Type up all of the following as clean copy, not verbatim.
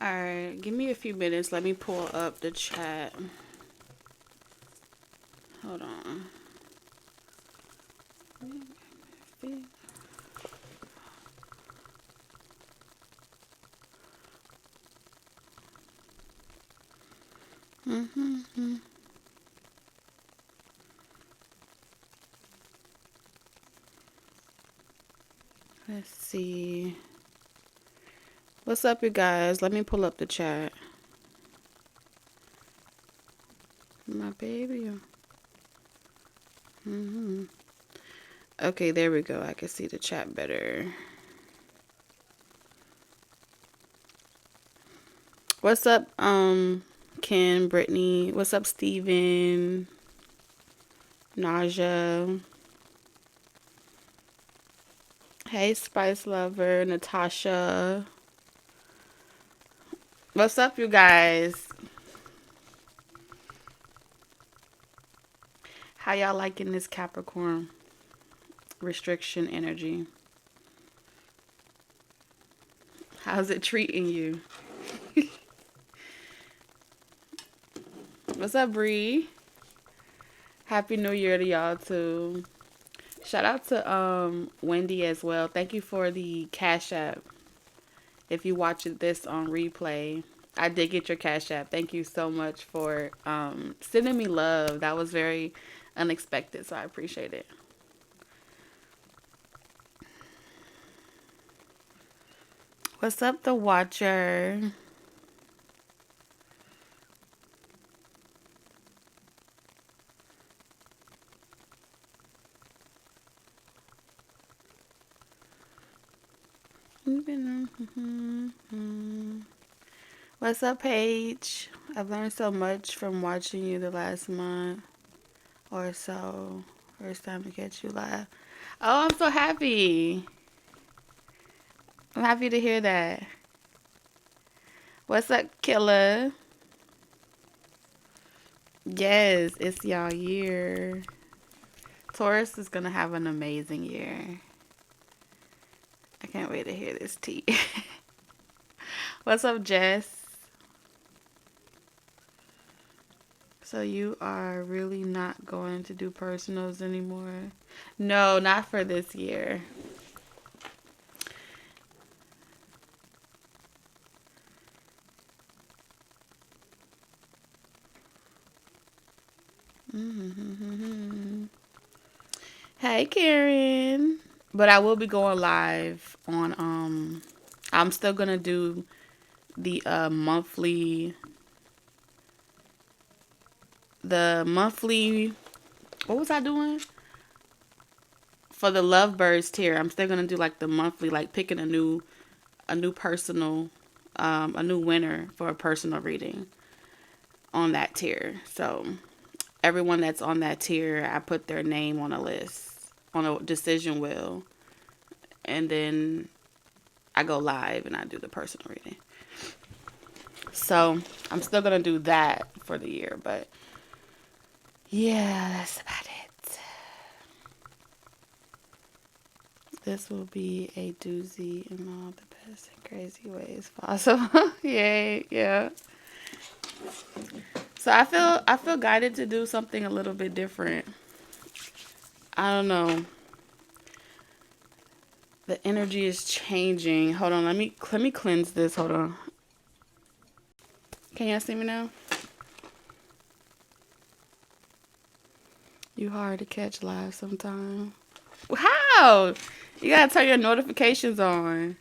Alright, give me a few minutes. Let me pull up the chat. Hold on. Let's see. What's up, you guys? Let me pull up the chat. My baby. Okay, there we go. I can see the chat better. What's up, Ken, Brittany? What's up, Steven? Naja. Hey, Spice Lover, Natasha. What's up, you guys? How y'all liking this Capricorn restriction energy? How's it treating you? What's up, Bree? Happy New Year to y'all too. Shout out to Wendy as well. Thank you for the Cash App. If you watch this on replay, I did get your Cash App. Thank you so much for sending me love. That was very unexpected, so I appreciate it. What's up, the Watcher? What's up, Paige? I've learned so much from watching you the last month or so. First time to catch you live. Oh, I'm so happy. I'm happy to hear that. What's up, Killer? Yes, it's y'all year. Taurus is gonna have an amazing year. I can't wait to hear this tea. What's up, Jess? So you are really not going to do personals anymore? No, not for this year. Hey, Karen. But I will be going live on I'm still gonna do the monthly what was I doing? For the Lovebirds tier, I'm still gonna do like the monthly, like picking a new personal a new winner for a personal reading on that tier. So everyone that's on that tier, I put their name on a list, on a decision wheel, and then I go live and I do the personal reading. So I'm still gonna do that for the year, but yeah, that's about it. This will be a doozy in all the best and crazy ways possible. Yay, yeah. So I feel guided to do something a little bit different. I don't know. The energy is changing. Hold on, let me cleanse this. Hold on. Can y'all see me now? You hard to catch live sometimes. How? You gotta turn your notifications on.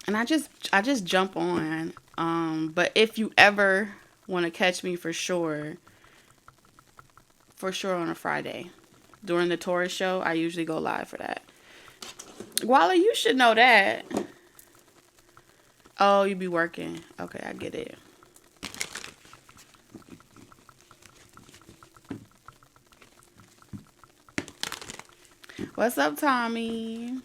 And I just jump on. But if you ever want to catch me for sure on a Friday. During the Taurus show, I usually go live for that. Wally, you should know that. Oh, you be working. Okay, I get it. What's up, Tommy?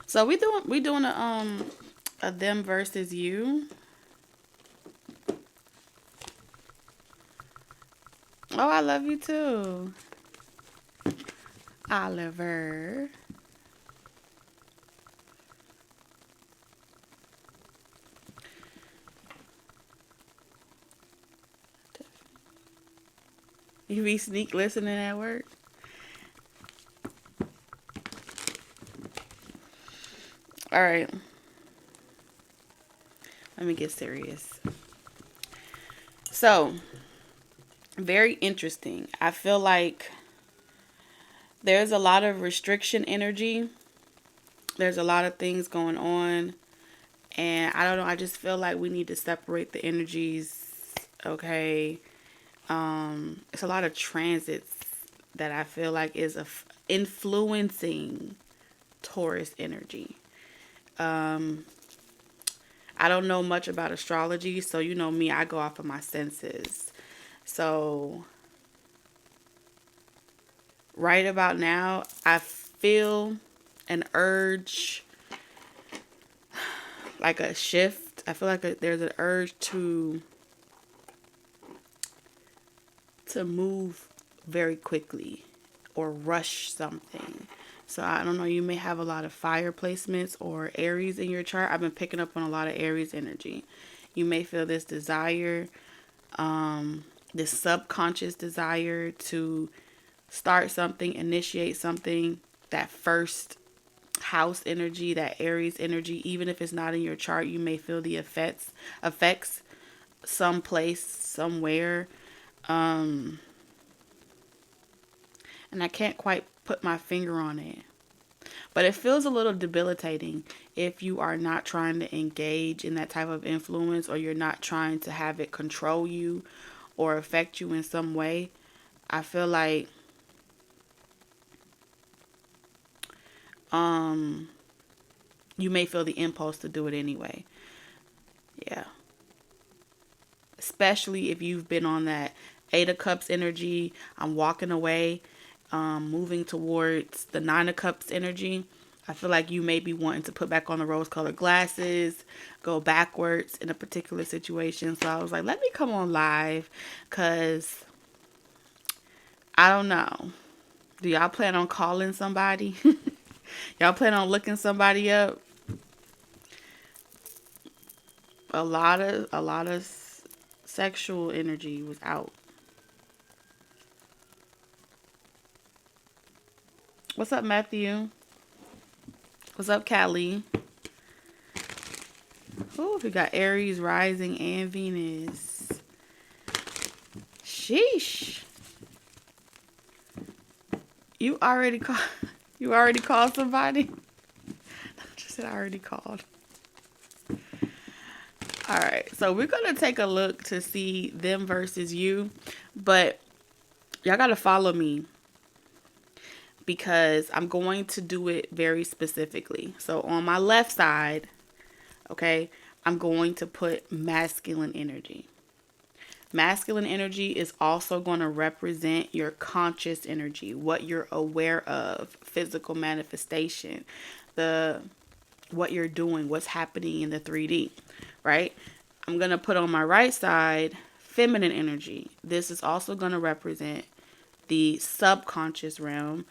So we doing a them versus you. Oh, I love you too. Oliver. You be sneak listening at work? All right. Let me get serious. So, very interesting. I feel like there's a lot of restriction energy. There's a lot of things going on. And I don't know. I just feel like we need to separate the energies. Okay. It's a lot of transits that I feel like is influencing Taurus energy. I don't know much about astrology, so you know me, I go off of my senses. So right about now, I feel an urge, like a shift. I feel like there's an urge to move very quickly or rush something. So I don't know, you may have a lot of fire placements or Aries in your chart. I've been picking up on a lot of Aries energy. You may feel this desire, this subconscious desire to start something, initiate something, that first house energy, that Aries energy. Even if it's not in your chart, you may feel the effects someplace, somewhere. And I can't quite put my finger on it. But it feels a little debilitating if you are not trying to engage in that type of influence, or you're not trying to have it control you or affect you in some way. I feel like you may feel the impulse to do it anyway. Yeah. Especially if you've been on that Eight of Cups energy. I'm walking away, moving towards the Nine of Cups energy. I feel like you may be wanting to put back on the rose-colored glasses, go backwards in a particular situation. So I was like, let me come on live, because I don't know. Do y'all plan on calling somebody? Y'all plan on looking somebody up? A lot of sexual energy was out. What's up, Matthew? What's up, Callie? Oh, we got Aries rising and Venus. Sheesh. You already called somebody? I just said I already called. All right, so we're going to take a look to see them versus you. But y'all got to follow me, because I'm going to do it very specifically. So on my left side, okay, I'm going to put masculine energy. Masculine energy is also going to represent your conscious energy, what you're aware of, physical manifestation, what you're doing, what's happening in the 3D, right? I'm going to put on my right side feminine energy. This is also going to represent the subconscious realm.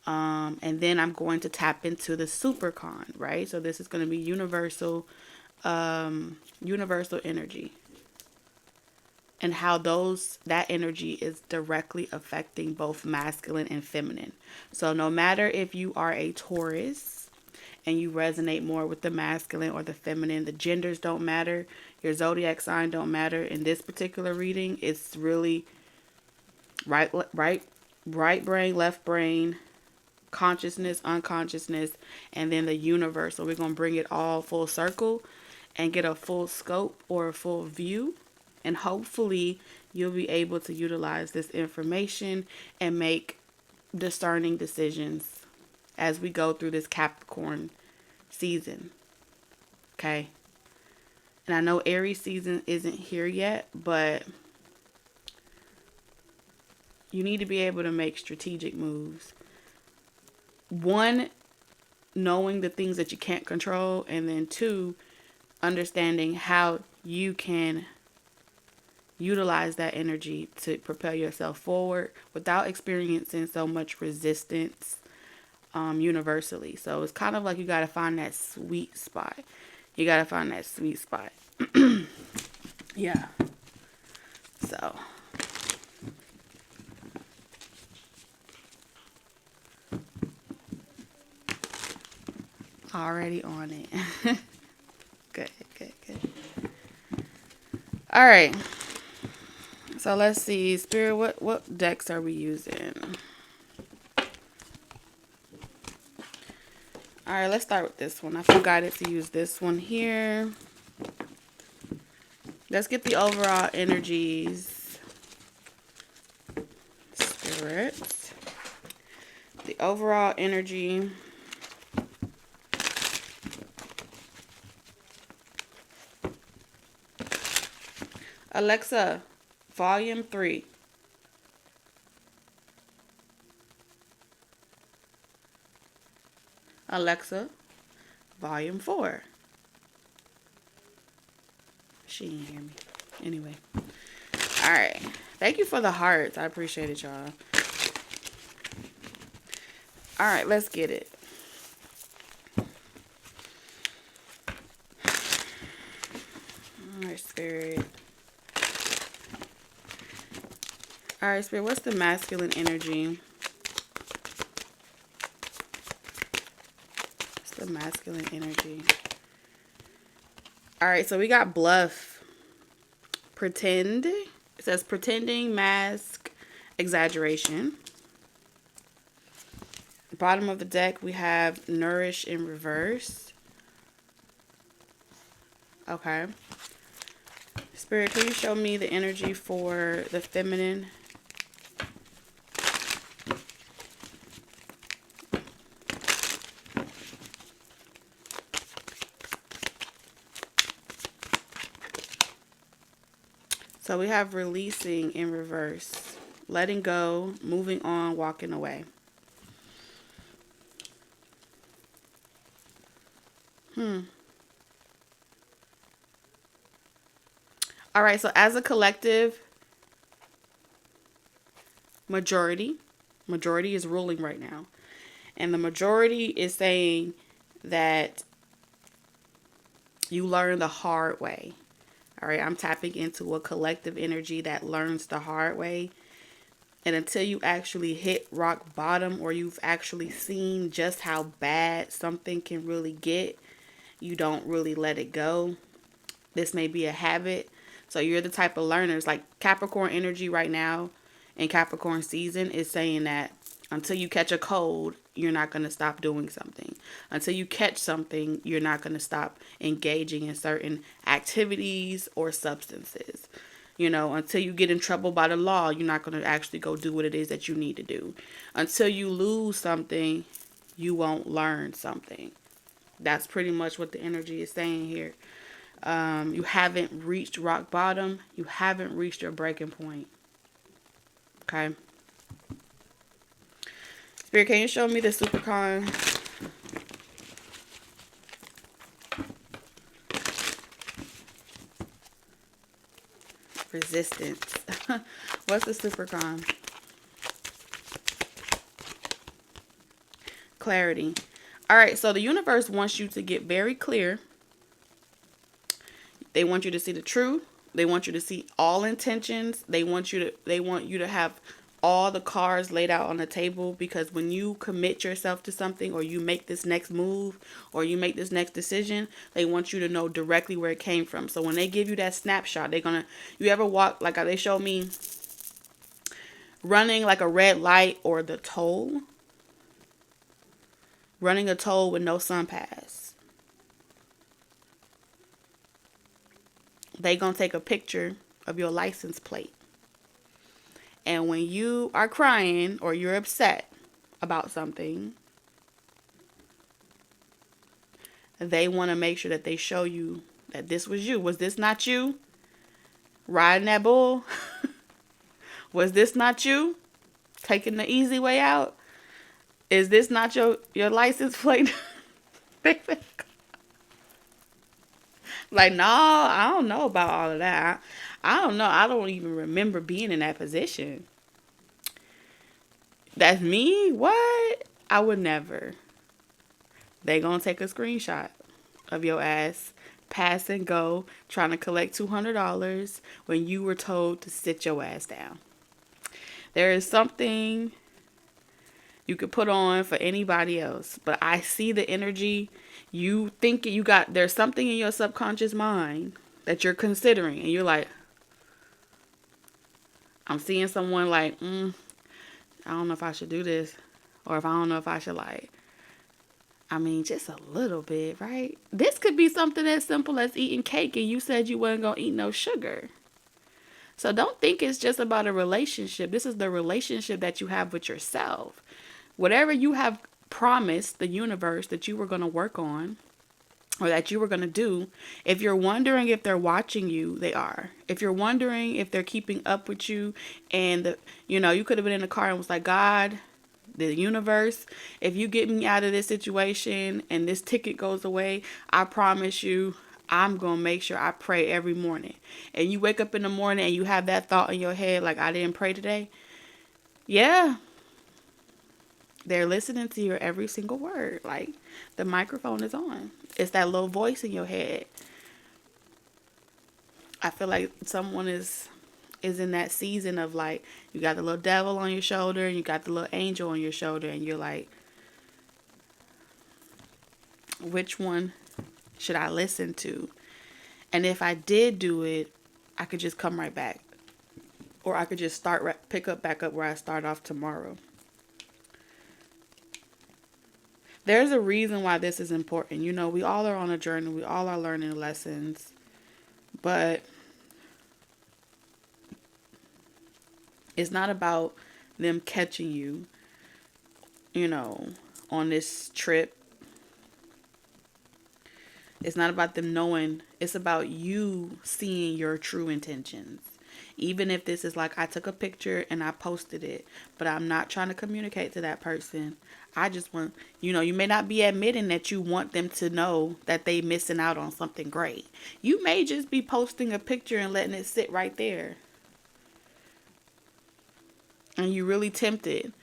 And then I'm going to tap into the supercon, right? So this is going to be universal energy, and how that energy is directly affecting both masculine and feminine. So no matter if you are a Taurus and you resonate more with the masculine or the feminine, the genders don't matter. Your zodiac sign don't matter. In this particular reading, it's really right brain, left brain, consciousness, unconsciousness, and then the universe. So we're going to bring it all full circle and get a full scope or a full view. And hopefully you'll be able to utilize this information and make discerning decisions as we go through this Capricorn season. Okay. And I know Aries season isn't here yet, but you need to be able to make strategic moves. One, knowing the things that you can't control, and then two, understanding how you can utilize that energy to propel yourself forward without experiencing so much resistance universally. So it's kind of like you got to find that sweet spot. You got to find that sweet spot. Yeah. So. Already on it. Good, good, good. All right. So let's see. Spirit, what decks are we using? All right, let's start with this one. I feel guided to use this one here. Let's get the overall energies. Spirit. The overall energy. Alexa, volume 3. Alexa, volume 4. She didn't hear me. Anyway. Alright. Thank you for the hearts. I appreciate it, y'all. Alright, let's get it. Alright, Spirit. Alright, Spirit, what's the masculine energy? What's the masculine energy? Alright, so we got bluff. Pretend. It says pretending, mask, exaggeration. Bottom of the deck, we have nourish in reverse. Okay. Spirit, can you show me the energy for the feminine? So we have releasing in reverse. Letting go, moving on, walking away. All right, so as a collective, majority is ruling right now. And the majority is saying that you learn the hard way. All right, I'm tapping into a collective energy that learns the hard way. And until you actually hit rock bottom, or you've actually seen just how bad something can really get, you don't really let it go. This may be a habit. So you're the type of learners, like Capricorn energy right now and Capricorn season is saying that until you catch a cold, you're not going to stop doing something. Until you catch something, you're not going to stop engaging in certain activities or substances. You know, until you get in trouble by the law, you're not going to actually go do what it is that you need to do. Until you lose something, you won't learn something. That's pretty much what the energy is saying here. You haven't reached rock bottom. You haven't reached your breaking point. Okay. Spirit, can you show me the supercon? Resistance. What's the supercon? Clarity. All right, so the universe wants you to get very clear. They want you to see the truth. They want you to see all intentions. They want you to have all the cards laid out on the table, because when you commit yourself to something, or you make this next move, or you make this next decision, they want you to know directly where it came from. So when they give you that snapshot, you ever walk, like they showed me running like a red light or the toll, running a toll with no sun pass. They gonna take a picture of your license plate. And when you are crying or you're upset about something, they want to make sure that they show you that this was you. Was this not you riding that bull? Was this not you taking the easy way out? Is this not your license plate? Like, no, I don't know about all of that. I don't know. I don't even remember being in that position. That's me? What? I would never. They gonna take a screenshot of your ass pass and go trying to collect $200 when you were told to sit your ass down. There is something you could put on for anybody else, but I see the energy. You think you got, there's something in your subconscious mind that you're considering, and you're like, I'm seeing someone like, I don't know if I should do this, or if I don't know if I should like, I mean, just a little bit, right? This could be something as simple as eating cake, and you said you wasn't gonna eat no sugar. So don't think it's just about a relationship. This is the relationship that you have with yourself. Whatever you have promised the universe that you were going to work on or that you were going to do, if you're wondering if they're watching you, they are. If you're wondering if they're keeping up with you and, you could have been in the car and was like, God, the universe, if you get me out of this situation and this ticket goes away, I promise you, I'm going to make sure I pray every morning. And you wake up in the morning and you have that thought in your head, like, I didn't pray today. Yeah. They're listening to your every single word. Like, the microphone is on. It's that little voice in your head. I feel like someone is in that season of like, you got the little devil on your shoulder and you got the little angel on your shoulder, and you're like, which one should I listen to? And if I did do it, I could just come right back. Or I could just pick up back up where I start off tomorrow. There's a reason why this is important. We all are on a journey. We all are learning lessons. But it's not about them catching you, on this trip. It's not about them knowing. It's about you seeing your true intentions. Even if this is like, I took a picture and I posted it, but I'm not trying to communicate to that person. I just want, you may not be admitting that you want them to know that they missing out on something great. You may just be posting a picture and letting it sit right there. And you're really tempted.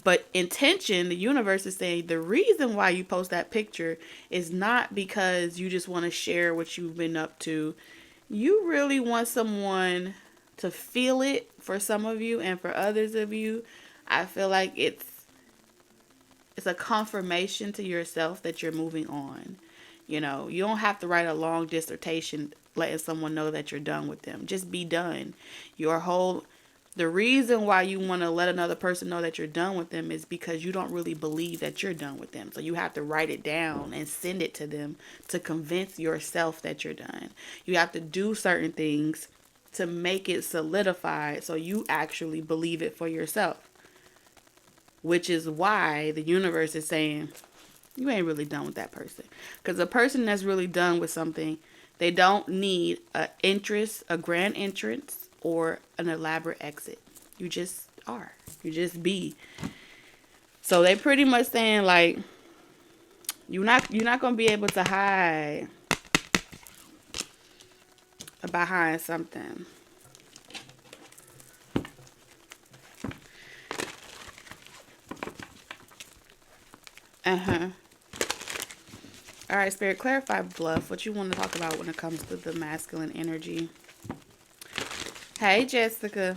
But intention, the universe is saying the reason why you post that picture is not because you just want to share what you've been up to. You really want someone to feel it. For some of you, and for others of you, I feel like it's a confirmation to yourself that you're moving on. You don't have to write a long dissertation letting someone know that you're done with them. Just be done. The reason why you want to let another person know that you're done with them is because you don't really believe that you're done with them. So you have to write it down and send it to them to convince yourself that you're done. You have to do certain things to make it solidified so you actually believe it for yourself. Which is why the universe is saying, you ain't really done with that person. Because a person that's really done with something, they don't need a grand entrance or an elaborate exit. You just are. You just be. So they pretty much saying like, you're not gonna be able to hide behind something. All right, Spirit, clarify, Bluff, what you want to talk about when it comes to the masculine energy. Hey, Jessica.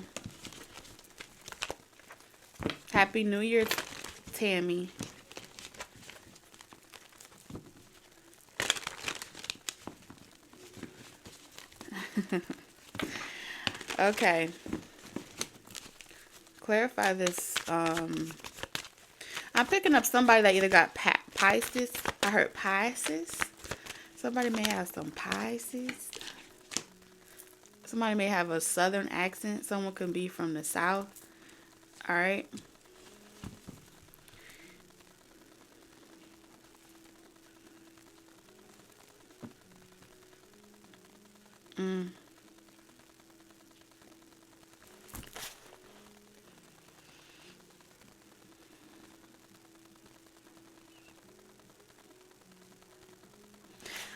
Happy New Year, Tammy. Okay. Clarify this. I'm picking up somebody that either got Pisces. I heard Pisces. Somebody may have some Pisces. Somebody may have a southern accent. Someone can be from the south. All right.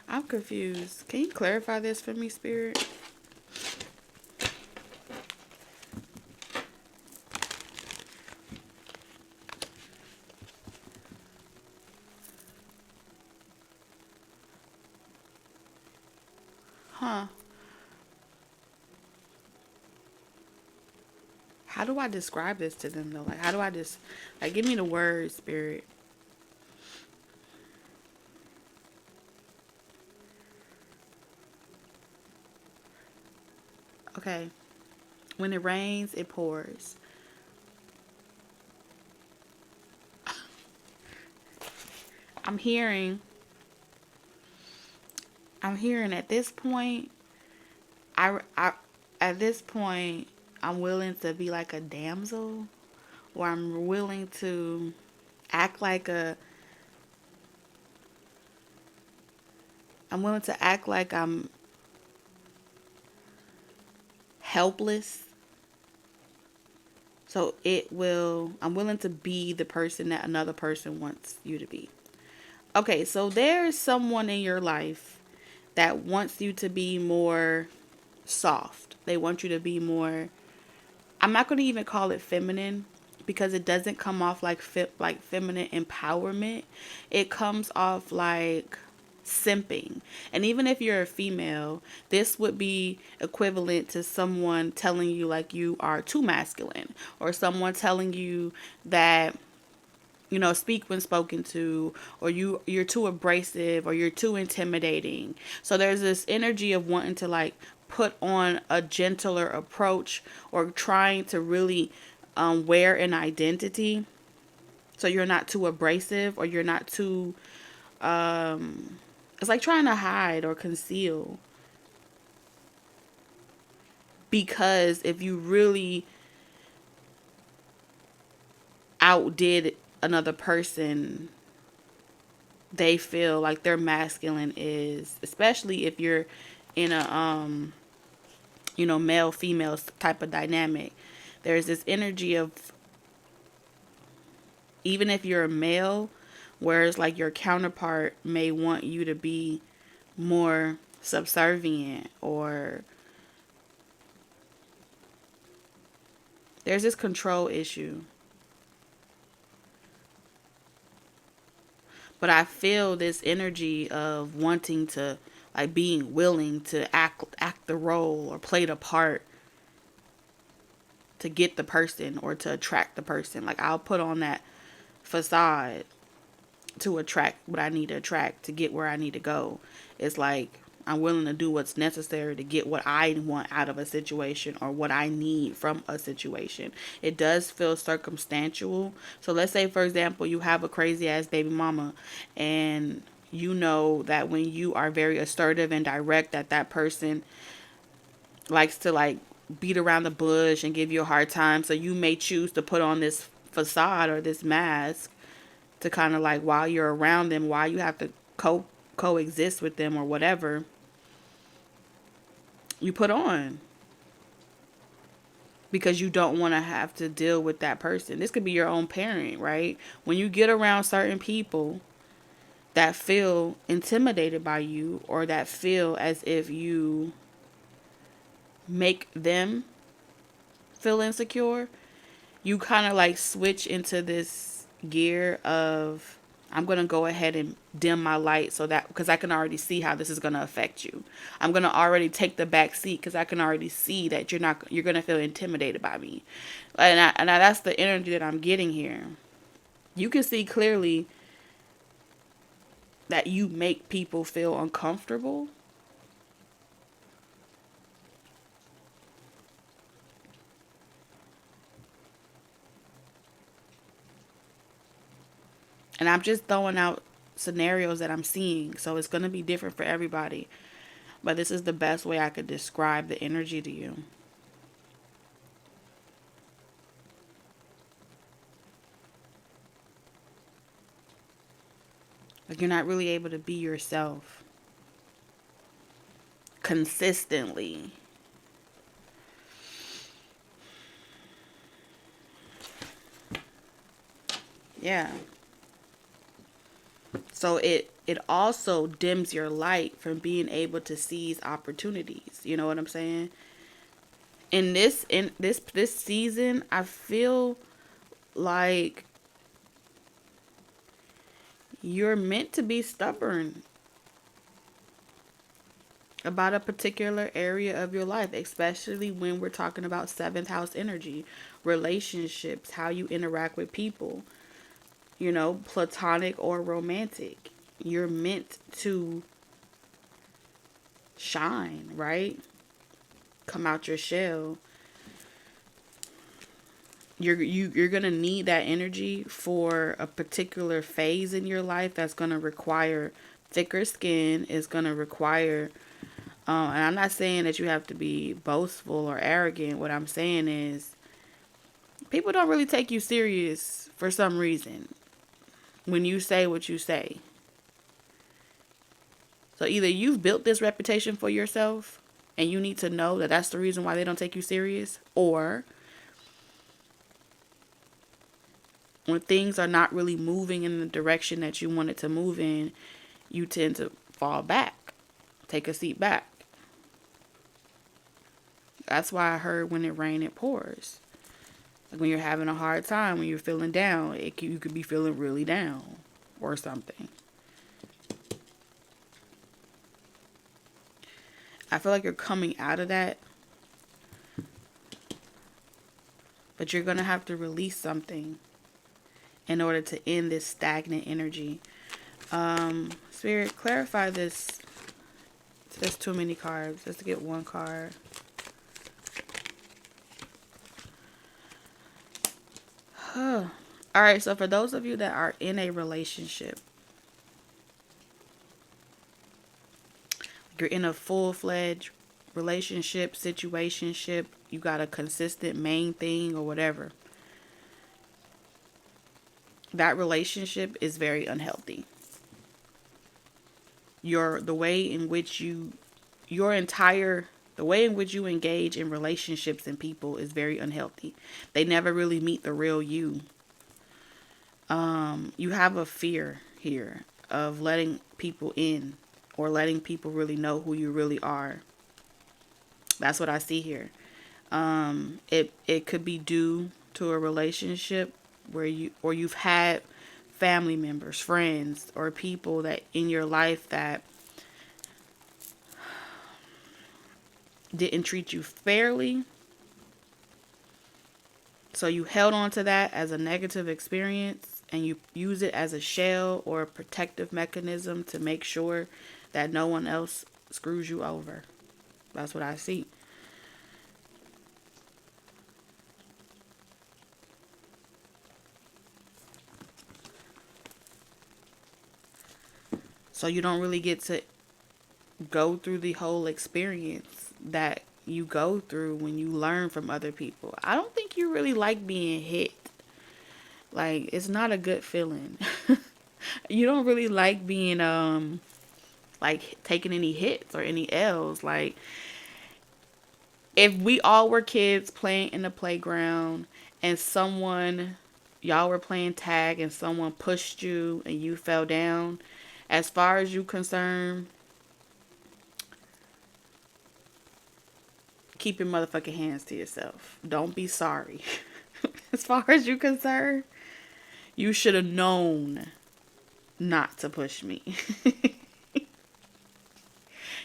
I'm confused. Can you clarify this for me, Spirit? Huh. How do I describe this to them though? Like, how do I just, like, give me the word, spirit. Okay. When it rains, it pours. I'm hearing, I'm hearing at this point, I, at this point, I'm willing to be like a damsel, or I'm willing to act like a, I'm willing to act like I'm helpless. So I'm willing to be the person that another person wants you to be. Okay, so there's someone in your life that wants you to be more soft. They want you to be more, I'm not going to even call it feminine because it doesn't come off like like feminine empowerment. It comes off like simping. And even if you're a female, this would be equivalent to someone telling you like you are too masculine, or someone telling you that, you know, speak when spoken to, or you're too abrasive, or you're too intimidating. So there's this energy of wanting to like put on a gentler approach, or trying to really wear an identity, so you're not too abrasive, or you're not too it's like trying to hide or conceal. Because if you really outdid another person, they feel like their masculine is, especially if you're in a you know, male female type of dynamic. There's this energy of, even if you're a male, whereas like your counterpart may want you to be more subservient, or there's this control issue. But I feel this energy of wanting to, like, being willing to act the role or play the part to get the person or to attract the person. Like, I'll put on that facade to attract what I need to attract to get where I need to go. It's like I'm willing to do what's necessary to get what I want out of a situation, or what I need from a situation. It does feel circumstantial. So let's say, for example, you have a crazy ass baby mama, and you know that when you are very assertive and direct, that that person likes to like beat around the bush and give you a hard time. So you may choose to put on this facade or this mask to kind of like, while you're around them, while you have to coexist with them or whatever, you put on, because you don't want to have to deal with that person. This could be your own parent, right? When you get around certain people that feel intimidated by you, or that feel as if you make them feel insecure, you kind of like switch into this gear of, I'm going to go ahead and dim my light, so that, because I can already see how this is going to affect you. I'm going to already take the back seat because I can already see that you're going to feel intimidated by me. And that's the energy that I'm getting here. You can see clearly that you make people feel uncomfortable. And I'm just throwing out scenarios that I'm seeing. So it's going to be different for everybody. But this is the best way I could describe the energy to you. Like, you're not really able to be yourself consistently. Yeah. So it also dims your light from being able to seize opportunities. You know what I'm saying? In this season, I feel like you're meant to be stubborn. about a particular area of your life, especially when we're talking about seventh house energy, relationships, how you interact with people, platonic or romantic. You're meant to shine, right? Come out your shell. You're gonna need that energy for a particular phase in your life that's gonna require thicker skin. Is gonna require, and I'm not saying that you have to be boastful or arrogant. What I'm saying is, people don't really take you serious for some reason when you say what you say. So either you've built this reputation for yourself and you need to know that that's the reason why they don't take you serious, or when things are not really moving in the direction that you want it to move in, you tend to fall back, take a seat back. That's why I heard when it rains, it pours. Like when you're having a hard time, when you're feeling down, you could be feeling really down or something. I feel like you're coming out of that, but you're going to have to release something in order to end this stagnant energy. Spirit, clarify this. There's too many cards. Let's get one card. Alright, so for those of you that are in a relationship, you're in a full-fledged relationship, situationship, you got a consistent main thing or whatever, that relationship is very unhealthy. The way in which you engage in relationships and people is very unhealthy. They never really meet the real you. You have a fear here of letting people in or letting people really know who you really are. That's what I see here. It could be due to a relationship where you've had family members, friends, or people that in your life that didn't treat you fairly. So you held on to that as a negative experience and you use it as a shell or a protective mechanism to make sure that no one else screws you over. That's what I see. So you don't really get to go through the whole experience that you go through when you learn from other people. I don't think you really like being hit. Like, it's not a good feeling. You don't really like being like taking any hits or any L's. Like, if we all were kids playing in the playground and y'all were playing tag and someone pushed you and you fell down, as far as you concerned, keep your motherfucking hands to yourself. Don't be sorry. As far as you concerned, you should have known not to push me.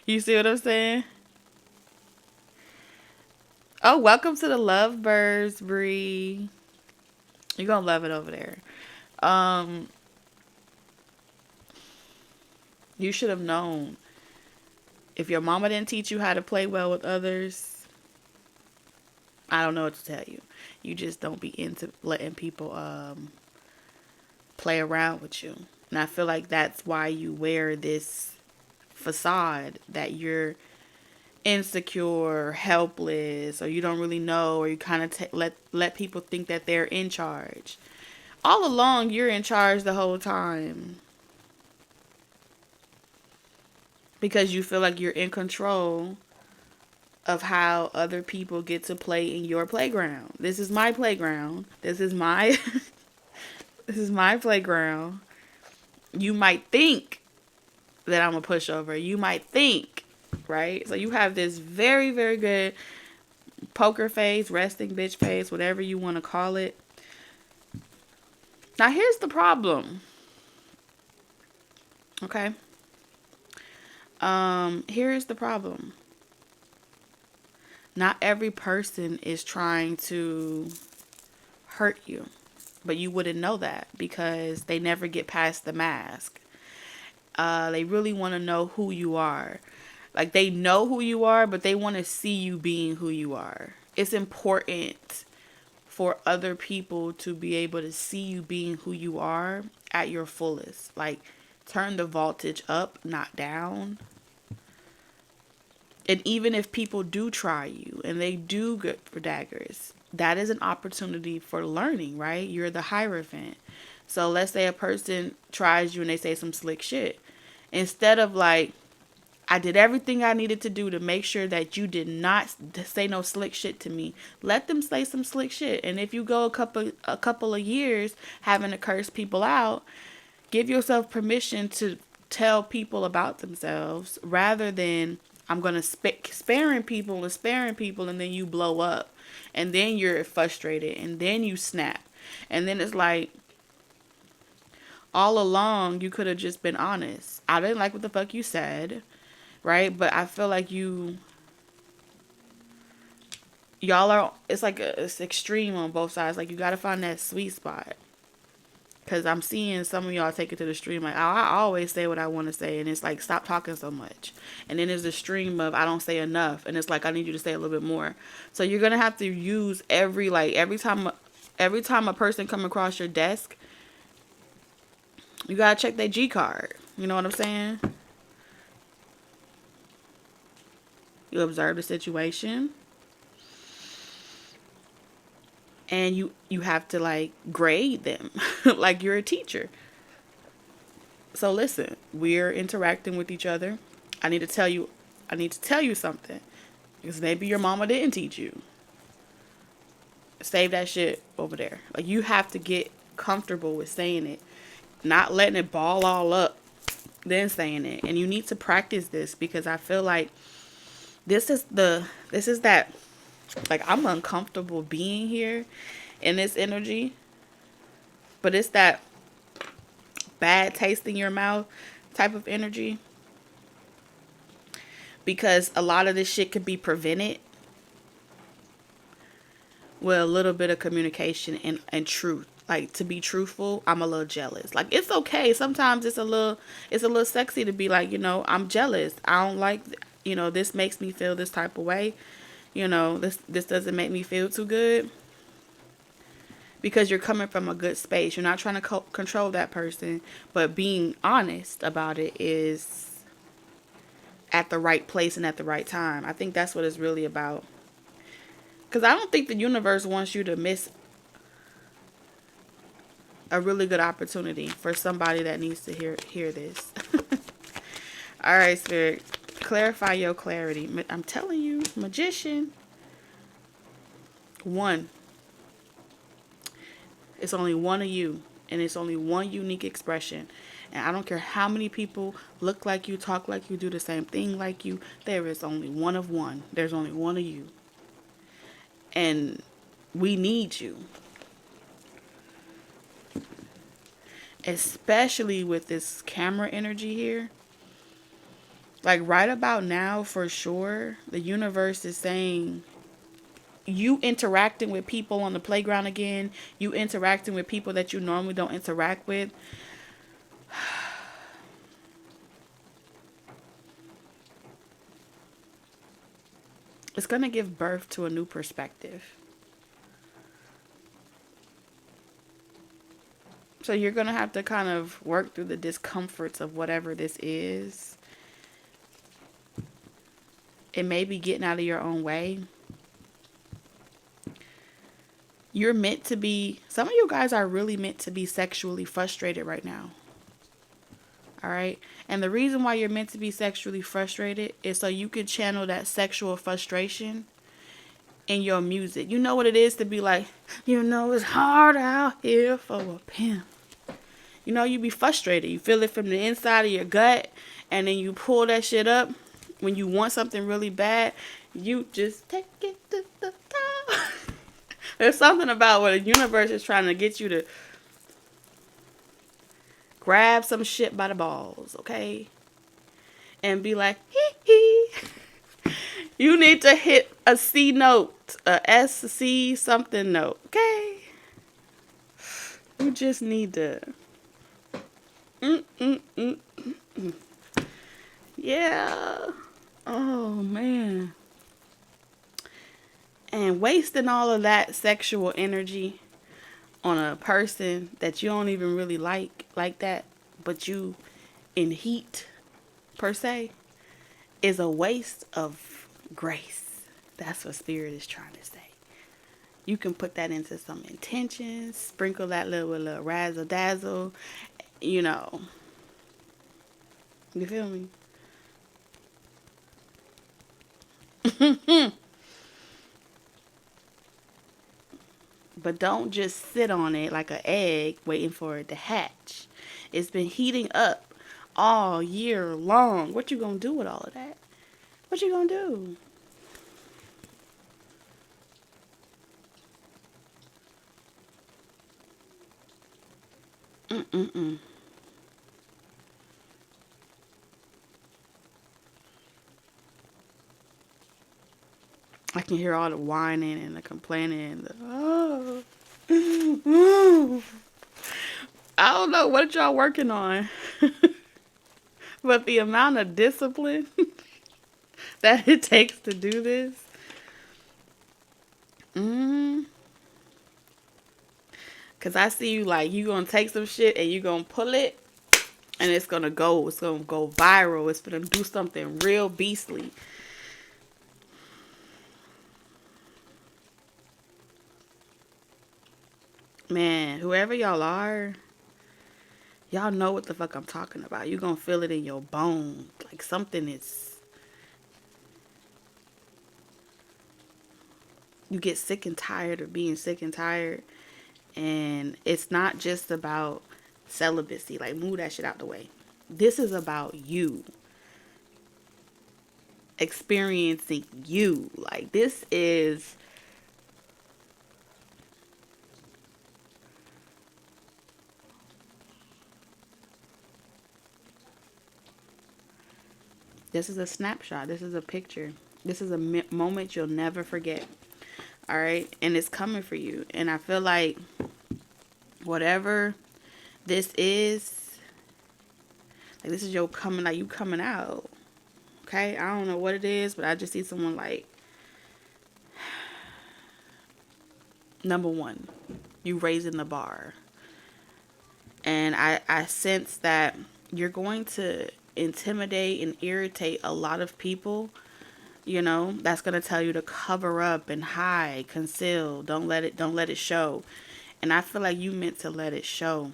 You see what I'm saying? Oh, welcome to the Lovebirds, Bree. You're gonna love it over there. You should have known. If your mama didn't teach you how to play well with others, I don't know what to tell you. You just don't be into letting people play around with you. And I feel like that's why you wear this facade that you're insecure, helpless, or you don't really know, or you kind of let people think that they're in charge. All along, you're in charge the whole time. Because you feel like you're in control of how other people get to play in your playground. This is my playground. This is my this is my playground. You might think that I'm a pushover. You might think, right? So you have this very, very good poker face, resting bitch face, whatever you want to call it. Now here's the problem. Okay? Here's the problem. Not every person is trying to hurt you, but you wouldn't know that because they never get past the mask. They really want to know who you are. Like, they know who you are, but they want to see you being who you are. It's important for other people to be able to see you being who you are at your fullest. Like, turn the voltage up, not down. And even if people do try you and they do good for daggers, that is an opportunity for learning, right? You're the Hierophant. So let's say a person tries you and they say some slick shit. Instead of like, I did everything I needed to do to make sure that you did not say no slick shit to me. Let them say some slick shit. And if you go a couple of years having to curse people out, give yourself permission to tell people about themselves rather than I'm going to sparing people and then you blow up and then you're frustrated and then you snap. And then it's like, all along you could have just been honest. I didn't like what the fuck you said, right? But I feel like y'all are, it's like it's extreme on both sides. Like, you got to find that sweet spot. Because I'm seeing some of y'all take it to the stream like, oh, I always say what I want to say. And it's like, stop talking so much. And then there's the stream of, I don't say enough. And it's like, I need you to say a little bit more. So you're going to have to use every time a person come across your desk, you got to check their G card. You know what I'm saying? You observe the situation. And you have to like grade them like you're a teacher. So listen, we're interacting with each other. I need to tell you something. Because maybe your mama didn't teach you. Save that shit over there. Like, you have to get comfortable with saying it. Not letting it ball all up, then saying it. And you need to practice this because I feel like this is that, like, I'm uncomfortable being here in this energy, but it's that bad taste in your mouth type of energy, because a lot of this shit could be prevented with a little bit of communication and truth. Like, to be truthful, I'm a little jealous. Like, it's okay. Sometimes it's a little sexy to be like, I'm jealous. I don't like, this makes me feel this type of way. This doesn't make me feel too good. Because you're coming from a good space. You're not trying to control that person. But being honest about it is at the right place and at the right time. I think that's what it's really about. Because I don't think the universe wants you to miss a really good opportunity for somebody that needs to hear this. All right, Spirit. Clarify your clarity. I'm telling you, Magician. 1. It's only one of you. And it's only one unique expression. And I don't care how many people look like you, talk like you, do the same thing like you. There is only one of one. There's only one of you. And we need you. Especially with this camera energy here. Like, right about now, for sure, the universe is saying, you interacting with people on the playground again, you interacting with people that you normally don't interact with, it's going to give birth to a new perspective. So you're going to have to kind of work through the discomforts of whatever this is. It may be getting out of your own way. You're meant to be, some of you guys are really meant to be sexually frustrated right now. All right. And the reason why you're meant to be sexually frustrated is so you can channel that sexual frustration in your music. You know what it is to be like, it's hard out here for a pimp. You be frustrated. You feel it from the inside of your gut. And then you pull that shit up. When you want something really bad, you just take it to the top. There's something about what the universe is trying to get you to grab some shit by the balls, okay? and be like, hee hee. You need to hit a C note, a S, C, something note, okay? You just need to. Mm-mm-mm. Yeah. Oh, man. And wasting all of that sexual energy on a person that you don't even really like that, but you in heat, per se, is a waste of grace. That's what Spirit is trying to say. You can put that into some intentions, sprinkle that little razzle dazzle, you know. You feel me? But don't just sit on it like an egg waiting for it to hatch. It's been heating up all year long. What you gonna do with all of that? What you gonna do? Mm-mm-mm. I can hear all the whining and the complaining and the, oh. I don't know what y'all working on. But the amount of discipline that it takes to do this. Mm. Cause I see you like you gonna take some shit and you gonna pull it and it's gonna go viral. It's gonna do something real beastly. Man, whoever y'all are, y'all know what the fuck I'm talking about. You gonna feel it in your bones. Like something is, you get sick and tired of being sick and tired. And it's not just about celibacy. Like, move that shit out the way. This is about you. Experiencing you. Like, this is. This is a snapshot. This is a picture. This is a moment you'll never forget. All right. And it's coming for you. And I feel like whatever this is, like, this is your coming, like, you coming out. Okay. I don't know what it is, but I just see someone like, number one, you raising the bar. And I sense that you're going to intimidate and irritate a lot of people. You know, that's going to tell you to cover up and hide, conceal, don't let it show. And I feel like you meant to let it show.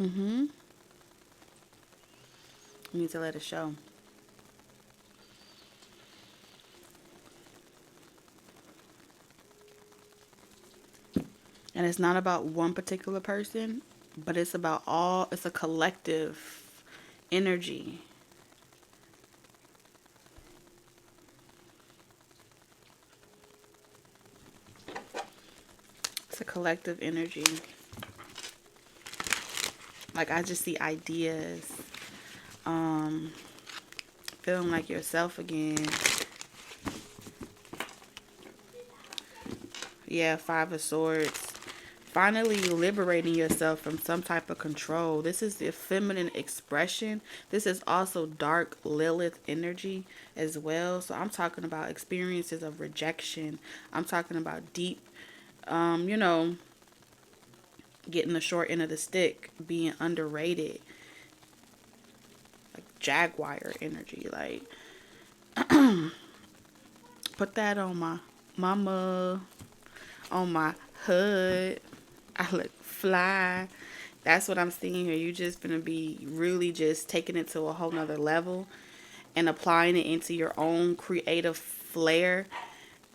Mhm. You need to let it show. And it's not about one particular person, but it's about all, it's a collective energy. It's a collective energy. Like, I just see ideas. Feeling like yourself again. Yeah, Five of Swords. Finally liberating yourself from some type of control. This is the feminine expression. This is also dark Lilith energy as well. So I'm talking about experiences of rejection. I'm talking about deep, you know, getting the short end of the stick, being underrated. Like jaguar energy. Like, put that on my mama, on my hood. I look fly. That's what I'm seeing here. You just gonna be really just taking it to a whole nother level and applying it into your own creative flair.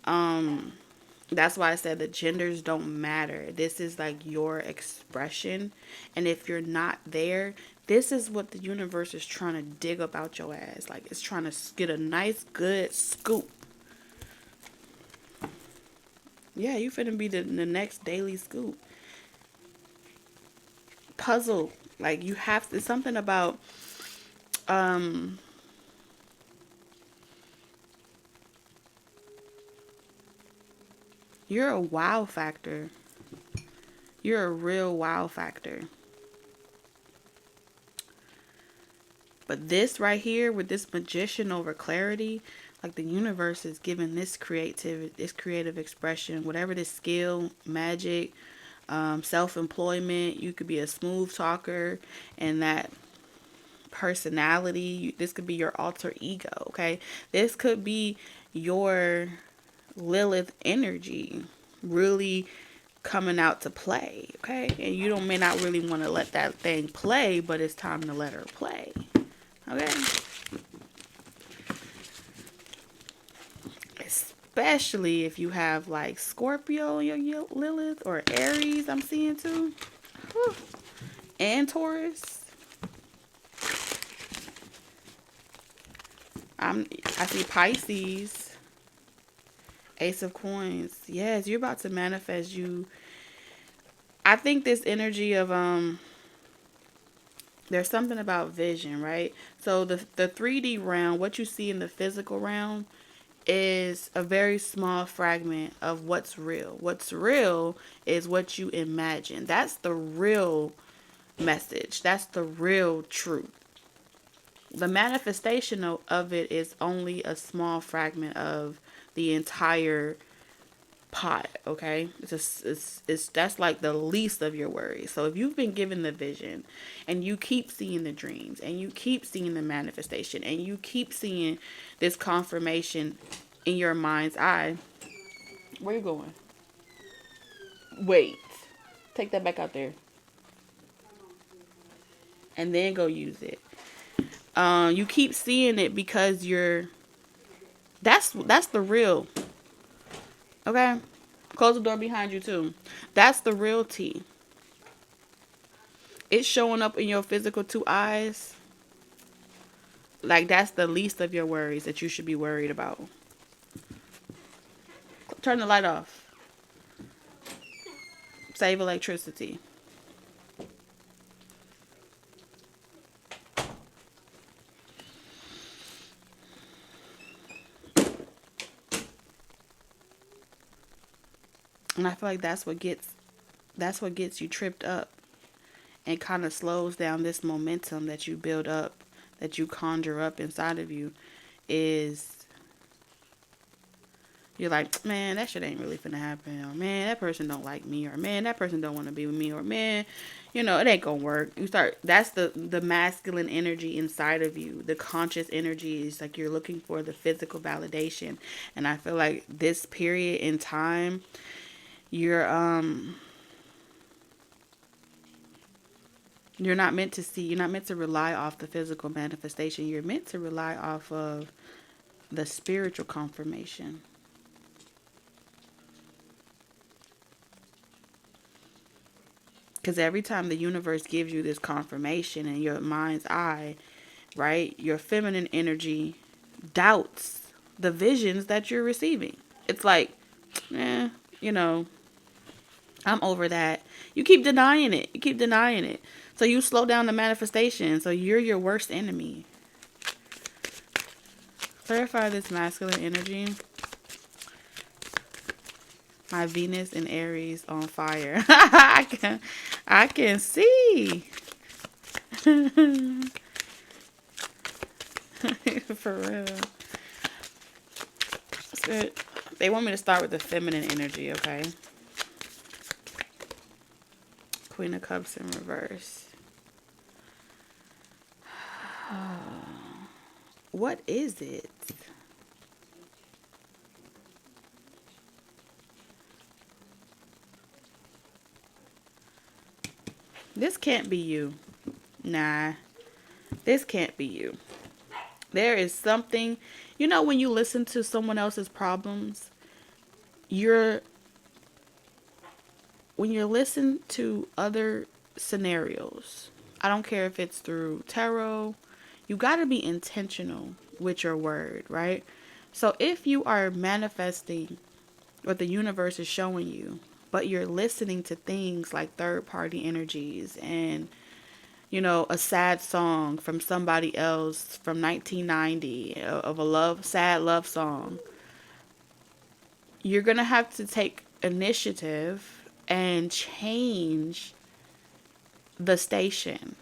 That's why I said the genders don't matter. This is like your expression. And if you're not there, this is what the universe is trying to dig up out your ass. Like, it's trying to get a nice, good scoop. Yeah, you finna be the next daily scoop. Puzzle Like you have to, it's something about um you're a wow factor. You're a real wow factor. But this right here with this magician over clarity, like the universe is giving this creative expression, whatever this skill, magic, self-employment. You could be a smooth talker, and that personality. This could be your alter ego. Okay, this could be your Lilith energy really coming out to play. Okay, and you don't may not really want to let that thing play, but it's time to let her play. Okay. Especially if you have like Scorpio in your Lilith or Aries, I'm seeing too. Whew. And Taurus. I see Pisces. Ace of Coins. Yes, you're about to manifest you. I think this energy of there's something about vision, right? So the 3D realm, what you see in the physical realm is a very small fragment of what's real. What's real is what you imagine. That's the real message. That's the real truth. The manifestation of it is only a small fragment of the entire pot. Okay, it's that's like the least of your worries. So if you've been given the vision and you keep seeing the dreams and you keep seeing the manifestation and you keep seeing this confirmation in your mind's eye, where you going? Wait, take that back out there and then go use it. You keep seeing it because that's the real. Okay, close the door behind you too. That's the real tea. It's showing up in your physical two eyes. Like that's the least of your worries that you should be worried about. Turn the light off. Save electricity. And I feel like that's what gets you tripped up and kind of slows down this momentum that you build up, that you conjure up inside of you, is you're like, man, that shit ain't really finna happen. Or, man, that person don't like me. Or, man, that person don't want to be with me. Or, man, it ain't gonna work. That's the masculine energy inside of you. The conscious energy is like you're looking for the physical validation. And I feel like this period in time, you're not meant to see, you're not meant to rely off the physical manifestation. You're meant to rely off of the spiritual confirmation. Because every time the universe gives you this confirmation in your mind's eye, right, your feminine energy doubts the visions that you're receiving. It's like, eh, I'm over that. You keep denying it. You keep denying it. So you slow down the manifestation. So you're your worst enemy. Clarify this masculine energy. My Venus and Aries on fire. I can see. For real. That's good. They want me to start with the feminine energy, okay? Queen of Cups in reverse. What is it? This can't be you. Nah. This can't be you. There is something, when you listen to someone else's problems, when you listen to other scenarios, I don't care if it's through tarot, you got to be intentional with your word, right? So if you are manifesting what the universe is showing you, but you're listening to things like third party energies and a sad song from somebody else from 1990 of a sad love song, you're going to have to take initiative and change the station,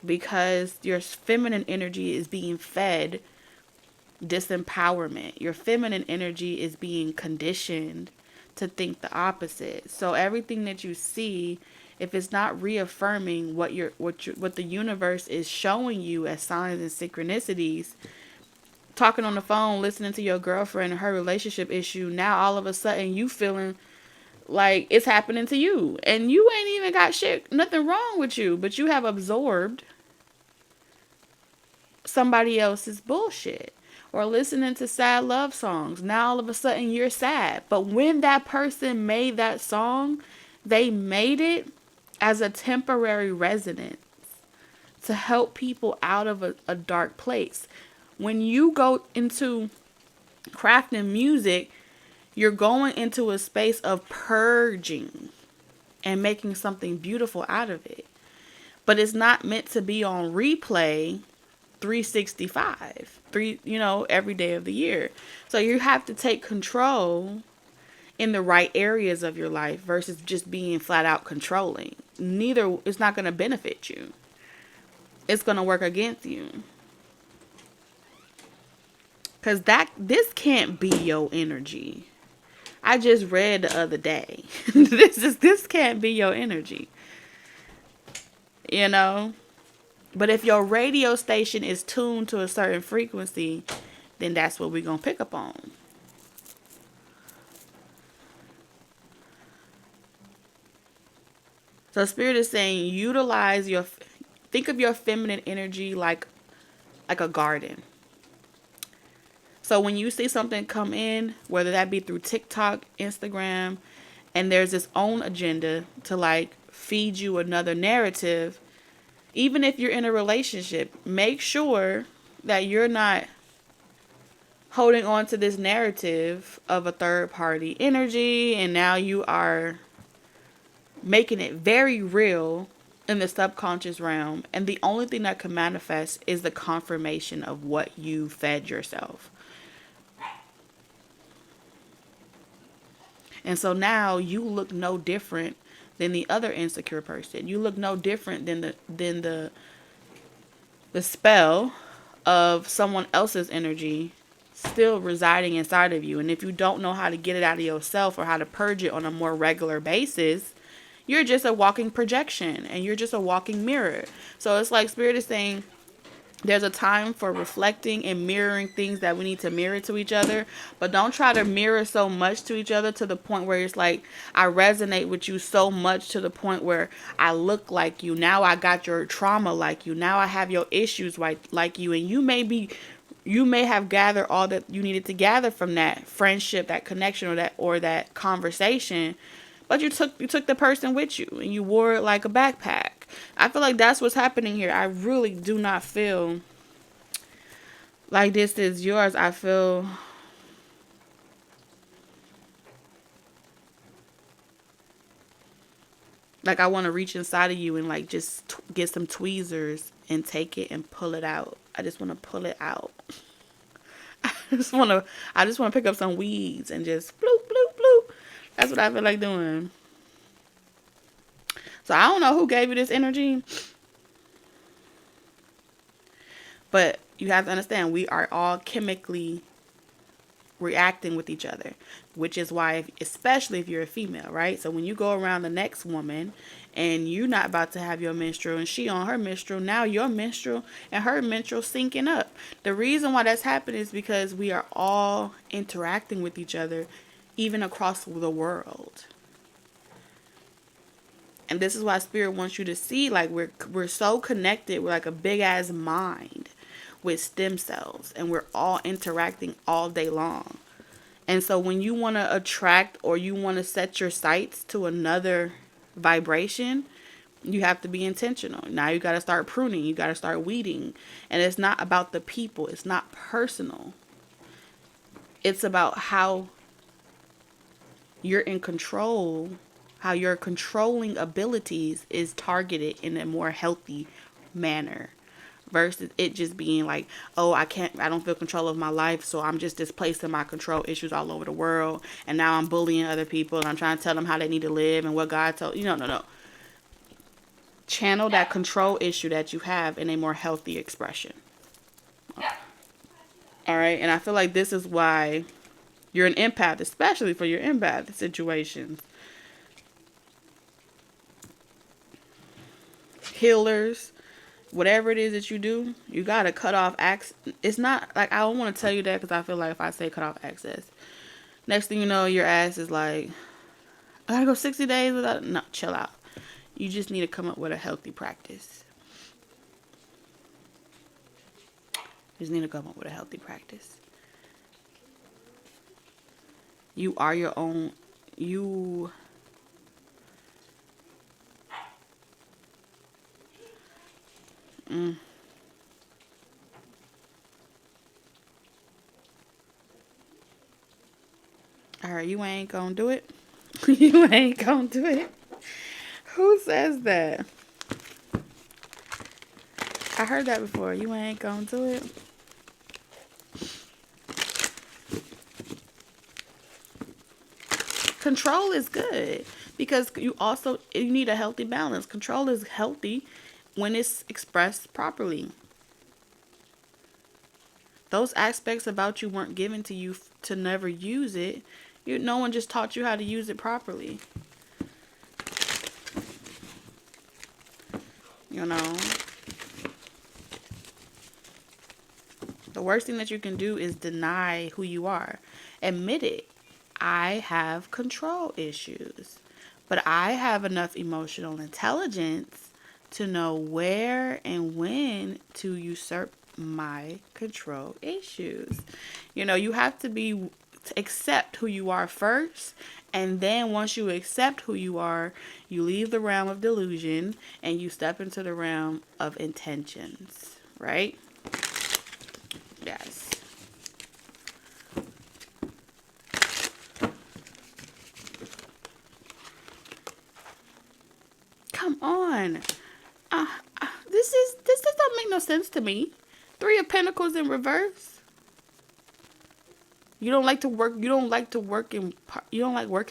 because your feminine energy is being fed disempowerment. Your feminine energy is being conditioned to think the opposite. So everything that you see, if it's not reaffirming what the universe is showing you as signs and synchronicities, talking on the phone, listening to your girlfriend and her relationship issue, now all of a sudden you feeling like it's happening to you, and you ain't even got shit, nothing wrong with you, but you have absorbed somebody else's bullshit. Or listening to sad love songs, now all of a sudden you're sad. But when that person made that song, they made it as a temporary resonance to help people out of a dark place. When you go into crafting music, you're going into a space of purging and making something beautiful out of it. But it's not meant to be on replay 365, every day of the year. So you have to take control in the right areas of your life versus just being flat out controlling. Neither is not going to benefit you. It's going to work against you. Because this can't be your energy. I just read the other day. This can't be your energy. But if your radio station is tuned to a certain frequency, then that's what we're going to pick up on. So Spirit is saying think of your feminine energy like a garden. So when you see something come in, whether that be through TikTok, Instagram, and there's its own agenda to feed you another narrative, even if you're in a relationship, make sure that you're not holding on to this narrative of a third party energy, and now you are making it very real in the subconscious realm. And the only thing that can manifest is the confirmation of what you fed yourself. And so now you look no different than the other insecure person. You look no different than the spell of someone else's energy still residing inside of you. And if you don't know how to get it out of yourself or how to purge it on a more regular basis, you're just a walking projection and you're just a walking mirror. So it's like Spirit is saying, there's a time for reflecting and mirroring things that we need to mirror to each other. But don't try to mirror so much to each other to the point where it's like, I resonate with you so much to the point where I look like you. Now I got your trauma like you. Now I have your issues like you. And you may have gathered all that you needed to gather from that friendship, that connection, or that conversation. But you took the person with you and you wore it like a backpack. I feel like that's what's happening here. I really do not feel like this is yours. I feel like I want to reach inside of you and just get some tweezers and take it and pull it out. I just want to pull it out. I just want to pick up some weeds and just bloop, bloop, bloop. That's what I feel like doing. So I don't know who gave you this energy, but you have to understand we are all chemically reacting with each other, which is why, especially if you're a female, right? So when you go around the next woman and you're not about to have your menstrual and she on her menstrual, now your menstrual and her menstrual syncing up. The reason why that's happening is because we are all interacting with each other, even across the world. And this is why Spirit wants you to see, we're so connected. We're like a big ass mind with stem cells, and we're all interacting all day long. And so when you want to attract or you want to set your sights to another vibration, you have to be intentional. Now you got to start pruning. You got to start weeding. And it's not about the people. It's not personal. It's about how you're in control, how your controlling abilities is targeted in a more healthy manner versus it just being like, oh, I don't feel control of my life, so I'm just displacing my control issues all over the world, and now I'm bullying other people, and I'm trying to tell them how they need to live and what God told you. No. Channel that control issue that you have in a more healthy expression. All right, and I feel like this is why you're an empath, especially for your empath situations. Healers, whatever it is that you do, you gotta cut off access. It's not like, I don't want to tell you that because I feel like if I say cut off access, next thing you know, your ass is like, I gotta go 60 days without. No, chill out. You just need to come up with a healthy practice. You just need to come up with a healthy practice. You are your own. You. Alright, you ain't gonna do it. You ain't gonna do it. Who says that? I heard that before. You ain't gonna do it. Control is good because you need a healthy balance. Control is healthy when it's expressed properly. Those aspects about you weren't given to you to never use it. No one just taught you how to use it properly. You know, the worst thing that you can do is deny who you are. Admit it. I have control issues, but I have enough emotional intelligence to know where and when to usurp my control issues. You know, you have to accept who you are first, and then once you accept who you are, you leave the realm of delusion and you step into the realm of intentions, right? Yes. Come on. This don't make no sense to me. 3 of Pentacles in reverse. You don't like to work. You don't like working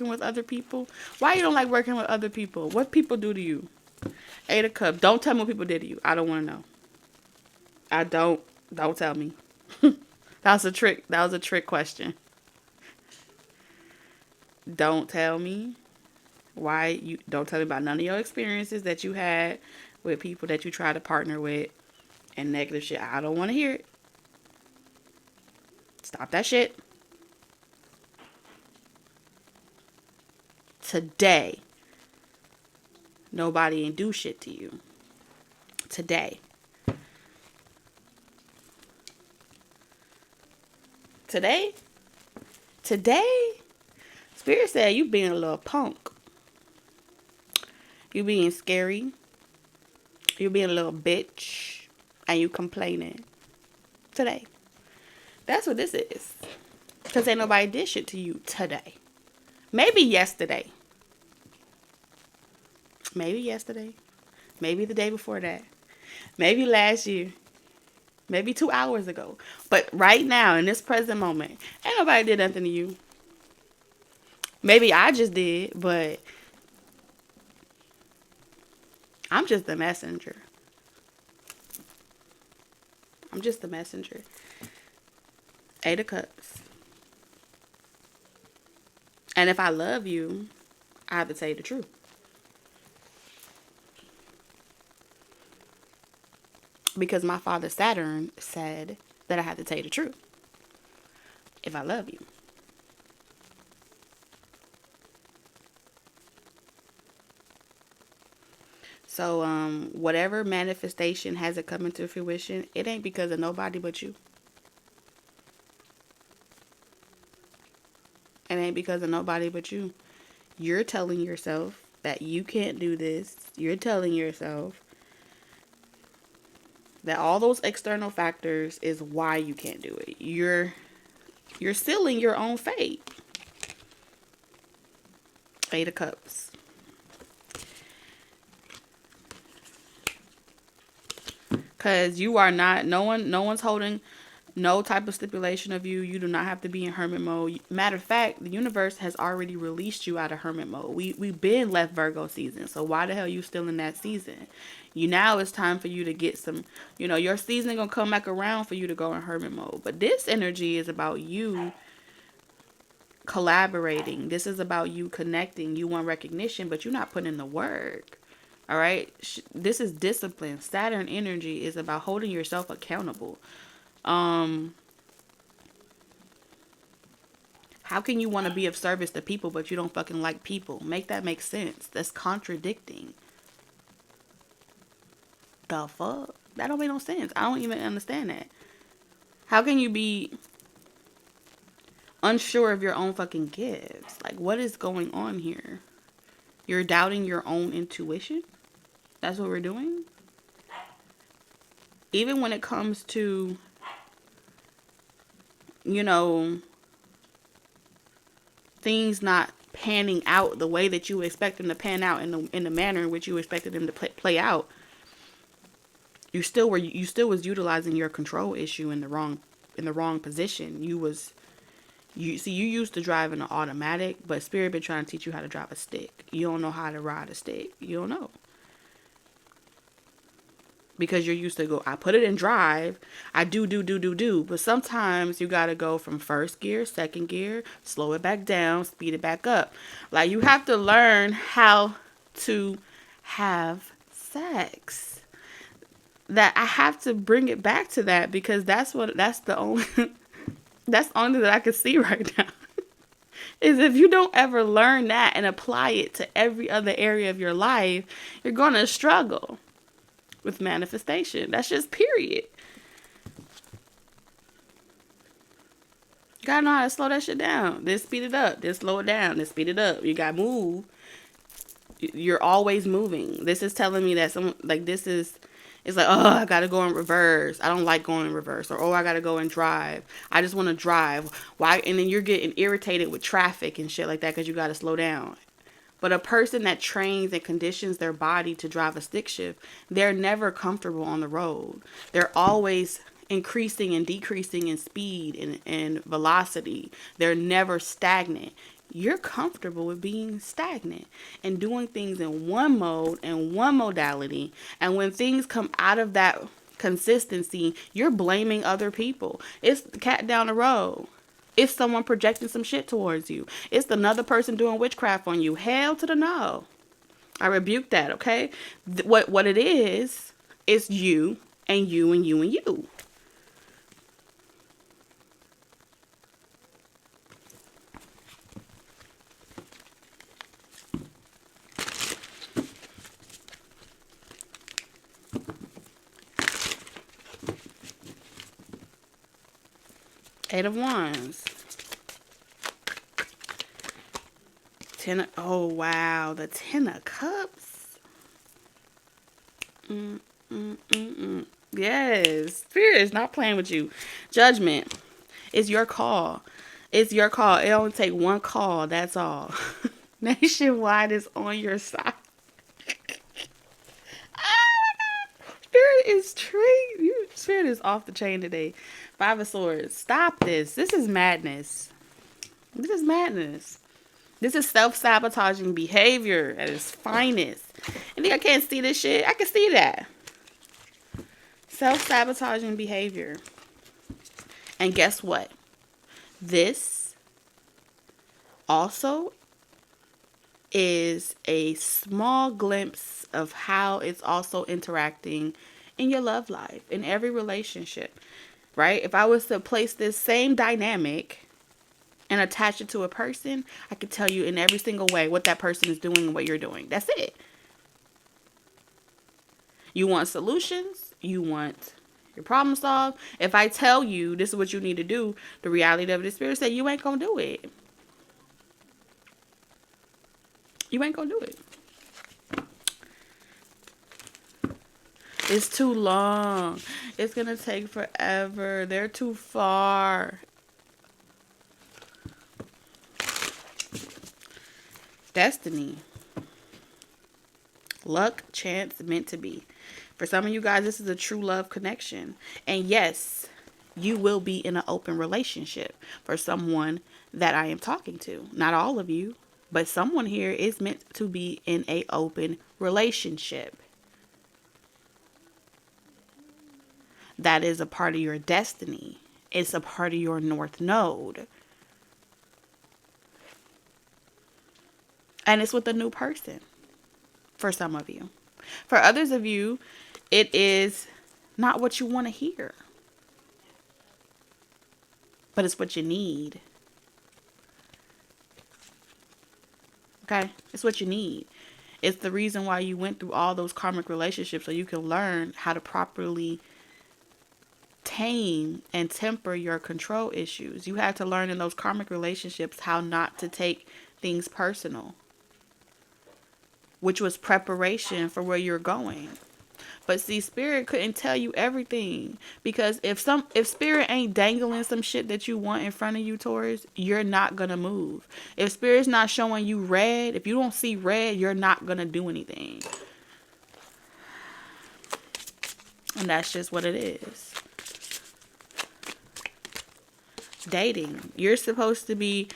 with other people. Why you don't like working with other people? What people do to you? 8 of Cups. Don't tell me what people did to you. I don't want to know. Don't tell me. That was a trick. That was a trick question. Don't tell me. Why you don't tell me about none of your experiences that you had with people that you try to partner with and negative shit. I don't want to hear it. Stop that shit. Today, nobody ain't do shit to you. Today. Spirit said you being a little punk. You being scary. You being a little bitch. And you complaining. Today. That's what this is. Because ain't nobody did shit to you today. Maybe yesterday. Maybe yesterday. Maybe the day before that. Maybe last year. Maybe 2 hours ago. But right now, in this present moment, ain't nobody did nothing to you. Maybe I just did, but I'm just the messenger. I'm just the messenger. 8 of Cups. And if I love you, I have to tell you the truth. Because my father Saturn said that I have to tell you the truth. If I love you. So, whatever manifestation hasn't come into fruition, it ain't because of nobody but you. It ain't because of nobody but you. You're telling yourself that you can't do this. You're telling yourself that all those external factors is why you can't do it. You're sealing your own fate. 8 of Cups. Because you are not, no one's holding no type of stipulation of you. You do not have to be in hermit mode. Matter of fact, the universe has already released you out of hermit mode. We've been left Virgo season. So why the hell you still in that season? Now it's time for you to get some, your season gonna come back around for you to go in hermit mode. But this energy is about you collaborating. This is about you connecting. You want recognition, but you're not putting in the work. All right. This is discipline. Saturn energy is about holding yourself accountable. How can you want to be of service to people, but you don't fucking like people? Make that make sense. That's contradicting. The fuck? That don't make no sense. I don't even understand that. How can you be unsure of your own fucking gifts? Like, what is going on here? You're doubting your own intuition? That's what we're doing? Even when it comes to, things not panning out the way that you expect them to pan out in the manner in which you expected them to play out, you still was utilizing your control issue in the wrong position. You used to drive in an automatic, but Spirit been trying to teach you how to drive a stick. You don't know how to ride a stick. You don't know. Because you're used to I put it in drive, I do. But sometimes you got to go from first gear, second gear, slow it back down, speed it back up. Like, you have to learn how to have sex. That I have to bring it back to that, because that's the only that's the only that I can see right now. Is if you don't ever learn that and apply it to every other area of your life, you're going to struggle with manifestation. That's just period. You gotta know how to slow that shit down. Then speed it up. Then slow it down. Then speed it up. You gotta move. You're always moving. This is telling me that it's like, oh, I gotta go in reverse. I don't like going in reverse. Or, oh, I gotta go and drive. I just want to drive. Why? And then you're getting irritated with traffic and shit like that because you gotta slow down. But a person that trains and conditions their body to drive a stick shift, they're never comfortable on the road. They're always increasing and decreasing in speed and velocity. They're never stagnant. You're comfortable with being stagnant and doing things in one mode and one modality. And when things come out of that consistency, you're blaming other people. It's the cat down the road. It's someone projecting some shit towards you. It's another person doing witchcraft on you. Hell to the no. I rebuke that, okay? What it is you and you and you and you. Eight of Wands. Oh, wow. The Ten of Cups. Yes. Spirit is not playing with you. Judgment. It's your call. It's your call. It only take one call. That's all. Nationwide is on your side. Spirit is off the chain today. Five of Swords. Stop this. This is madness. This is madness. This is self-sabotaging behavior at its finest. You think I can't see this shit? I can see that. Self-sabotaging behavior. And guess what? This also is a small glimpse of how it's also interacting in your love life, in every relationship, right? If I was to place this same dynamic and attach it to a person, I could tell you in every single way what that person is doing and what you're doing. That's it. You want solutions. You want your problem solved. If I tell you this is what you need to do, the reality of the Spirit said you ain't gonna do it. You ain't gonna do it. It's too long. It's gonna take forever. They're too far. Destiny. Luck, chance, meant to be. For some of you guys, this is a true love connection. And yes, you will be in an open relationship for someone that I am talking to. Not all of you, but someone here is meant to be in an open relationship. That is a part of your destiny. It's a part of your North Node. And it's with a new person for some of you. For others of you, it is not what you want to hear, but it's what you need. Okay? It's what you need. It's the reason why you went through all those karmic relationships, so you can learn how to properly tame and temper your control issues. You had to learn in those karmic relationships how not to take things personal, which was preparation for where you're going. But see, Spirit couldn't tell you everything, because if Spirit ain't dangling some shit that you want in front of you, Taurus, you're not gonna move. If Spirit's not showing you red, if you don't see red, you're not gonna do anything. And that's just what it is. Dating. You're supposed to be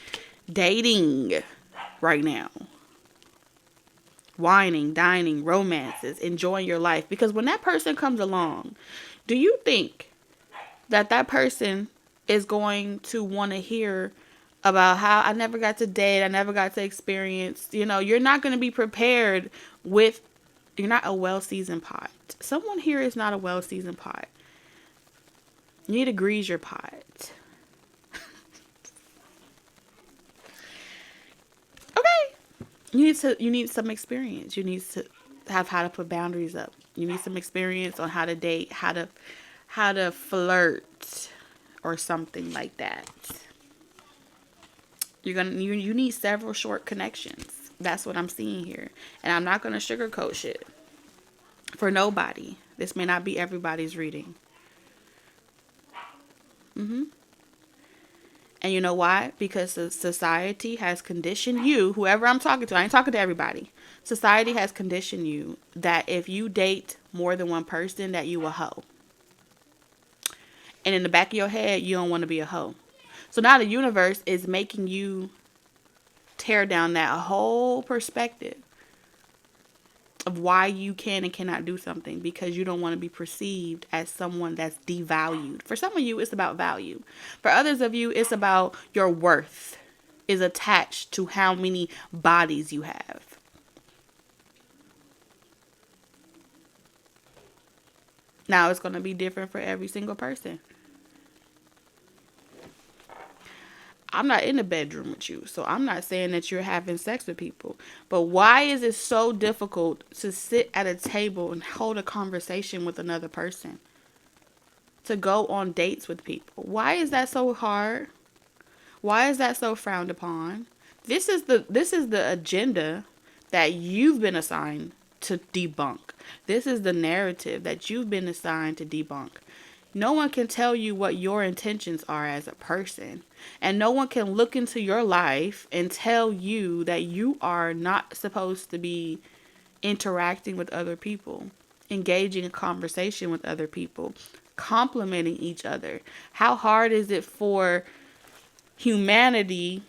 dating right now. Whining, dining, romances, enjoying your life. Because when that person comes along, do you think that that person is going to want to hear about how I never got to date, I never got to experience? You know, you're not going to be prepared with, you're not a well-seasoned pot. Someone here is not a well-seasoned pot. You need to grease your pot. You need some experience. You need to have how to put boundaries up. You need some experience on how to date, how to flirt, or something like that. You need several short connections. That's what I'm seeing here. And I'm not gonna sugarcoat shit for nobody. This may not be everybody's reading. And you know why? Because the society has conditioned you, whoever I'm talking to, I ain't talking to everybody. Society has conditioned you that if you date more than one person, that you a hoe. And in the back of your head, you don't want to be a hoe. So now the universe is making you tear down that whole perspective of why you can and cannot do something, because you don't want to be perceived as someone that's devalued. For some of you, it's about value. For others of you, it's about your worth is attached to how many bodies you have. Now, it's going to be different for every single person. I'm not in the bedroom with you, so I'm not saying that you're having sex with people. But why is it so difficult to sit at a table and hold a conversation with another person? To go on dates with people? Why is that so hard? Why is that so frowned upon? This is the agenda that you've been assigned to debunk. This is the narrative that you've been assigned to debunk. No one can tell you what your intentions are as a person. And no one can look into your life and tell you that you are not supposed to be interacting with other people, engaging in conversation with other people, complimenting each other. How hard is it for humanity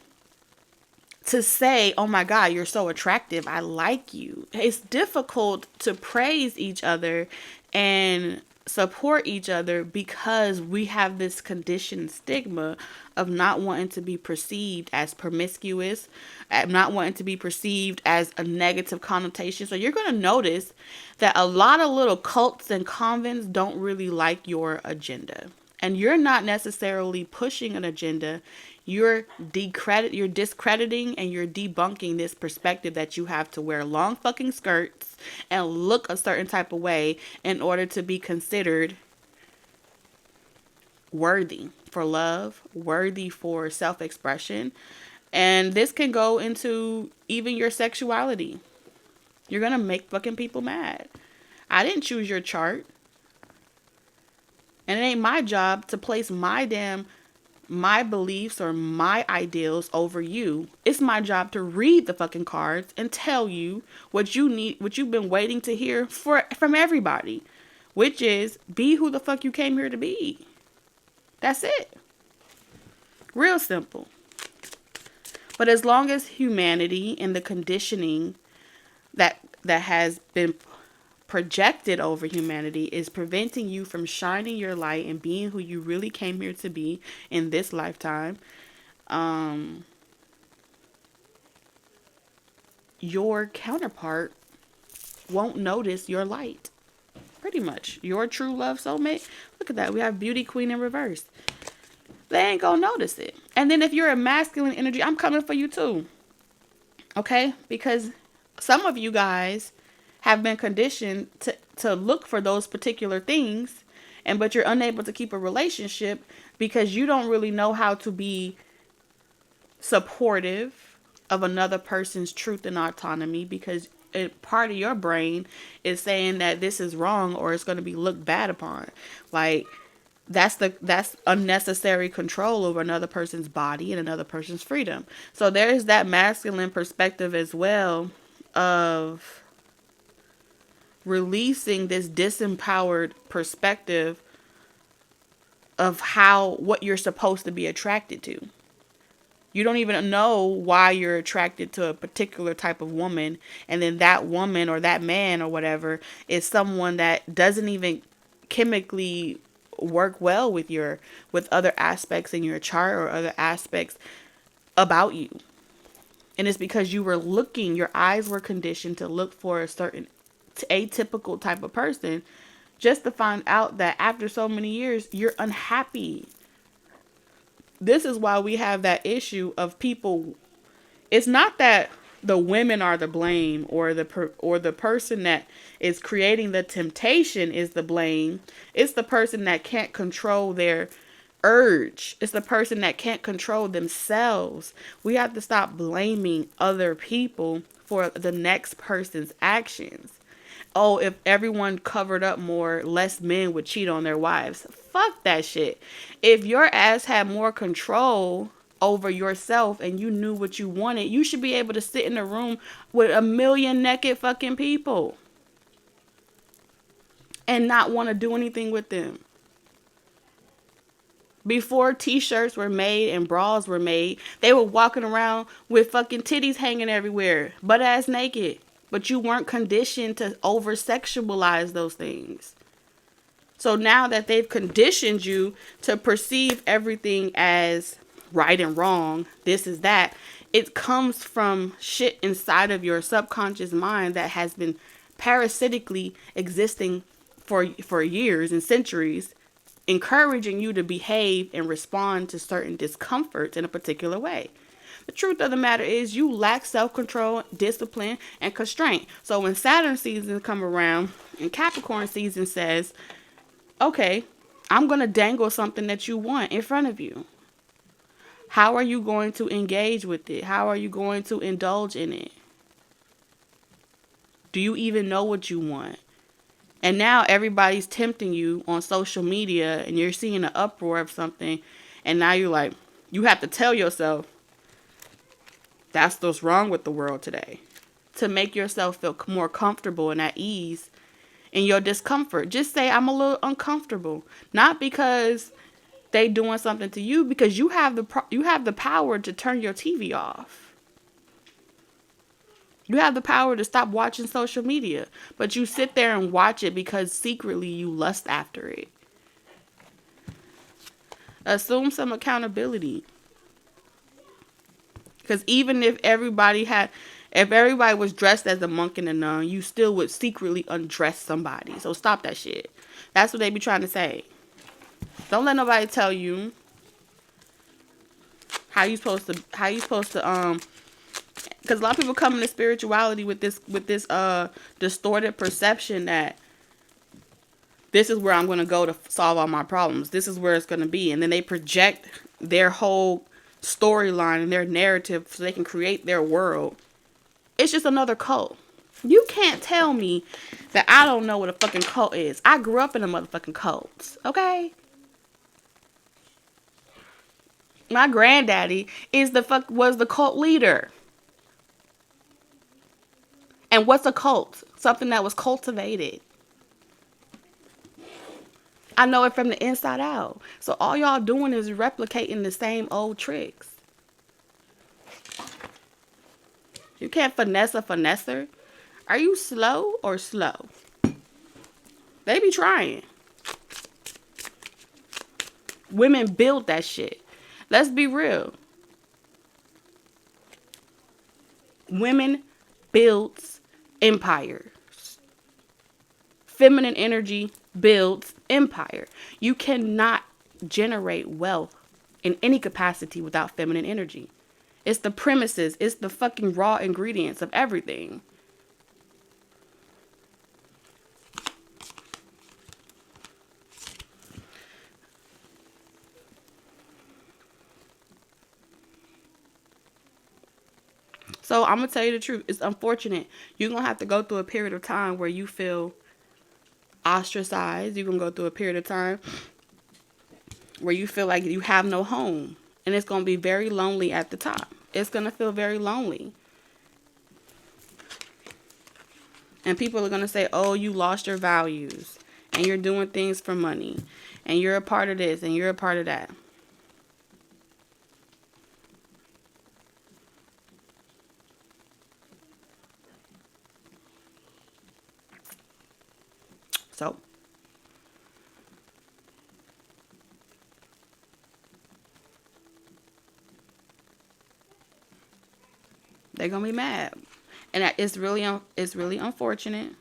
to say, oh my God, you're so attractive, I like you? It's difficult to praise each other and support each other because we have this conditioned stigma of not wanting to be perceived as promiscuous, not wanting to be perceived as a negative connotation. So you're going to notice that a lot of little cults and convents don't really like your agenda. And you're not necessarily pushing an agenda. You're discrediting and you're debunking this perspective that you have to wear long fucking skirts and look a certain type of way in order to be considered worthy for love, worthy for self-expression. And this can go into even your sexuality. You're going to make fucking people mad. I didn't choose your chart. And it ain't my job to place my damn my beliefs or my ideals over you. It's my job to read the fucking cards and tell you what you need, what you've been waiting to hear from everybody, which is be who the fuck you came here to be. That's it. Real simple. But as long as humanity and the conditioning that has been projected over humanity is preventing you from shining your light and being who you really came here to be in this lifetime, your counterpart won't notice your light. Pretty much. Your true love soulmate. Look at that. We have beauty queen in reverse. They ain't gonna notice it. And then if you're a masculine energy, I'm coming for you too. Okay? Because some of you guys have been conditioned to look for those particular things, but you're unable to keep a relationship because you don't really know how to be supportive of another person's truth and autonomy, because part of your brain is saying that this is wrong or it's going to be looked bad upon. Like, that's unnecessary control over another person's body and another person's freedom. So there's that masculine perspective as well of releasing this disempowered perspective of what you're supposed to be attracted to. You don't even know why you're attracted to a particular type of woman, and then that woman or that man or whatever is someone that doesn't even chemically work well with other aspects in your chart or other aspects about you. And it's because your eyes were conditioned to look for a certain atypical type of person, just to find out that after so many years, you're unhappy. This is why we have that issue of people. It's not that the women are the blame or the person that is creating the temptation is the blame. It's the person that can't control their urge. It's the person that can't control themselves. We have to stop blaming other people for the next person's actions. Oh, if everyone covered up more, less men would cheat on their wives. Fuck that shit. If your ass had more control over yourself and you knew what you wanted, you should be able to sit in a room with a million naked fucking people and not want to do anything with them. Before t-shirts were made and bras were made, they were walking around with fucking titties hanging everywhere, butt ass naked. But you weren't conditioned to over-sexualize those things. So now that they've conditioned you to perceive everything as right and wrong, this is that, it comes from shit inside of your subconscious mind that has been parasitically existing for years and centuries, encouraging you to behave and respond to certain discomforts in a particular way. The truth of the matter is you lack self-control, discipline, and constraint. So when Saturn season come around and Capricorn season says, okay, I'm going to dangle something that you want in front of you. How are you going to engage with it? How are you going to indulge in it? Do you even know what you want? And now everybody's tempting you on social media and you're seeing an uproar of something. And now you're like, you have to tell yourself, that's what's wrong with the world today. To make yourself feel more comfortable and at ease in your discomfort. Just say, I'm a little uncomfortable. Not because they doing something to you, because you have the power to turn your TV off. You have the power to stop watching social media. But you sit there and watch it because secretly you lust after it. Assume some accountability. Because even if everybody was dressed as a monk and a nun, you still would secretly undress somebody. So stop that shit. That's what they be trying to say. Don't let nobody tell you how you supposed to because a lot of people come into spirituality with this distorted perception that this is where I'm going to go to solve all my problems. This is where it's going to be. And then they project their whole storyline and their narrative so they can create their world. It's just another cult. You can't tell me that I don't know what a fucking cult is. I grew up in a motherfucking cult. Okay? My granddaddy was the cult leader. And what's a cult? Something that was cultivated. I know it from the inside out. So all y'all doing is replicating the same old tricks. You can't finesse a finesser. Are you slow or slow? They be trying. Women build that shit. Let's be real. Women builds empires. Feminine energy builds empire. You cannot generate wealth in any capacity without feminine energy. It's the premises. It's the fucking raw ingredients of everything. So I'm going to tell you the truth. It's unfortunate. You're going to have to go through a period of time where you feel ostracized. You're going to go through a period of time where you feel like you have no home. And it's going to be very lonely at the top. It's going to feel very lonely. And people are going to say, oh, you lost your values. And you're doing things for money. And you're a part of this. And you're a part of that. So, they're going to be mad. And it's really unfortunate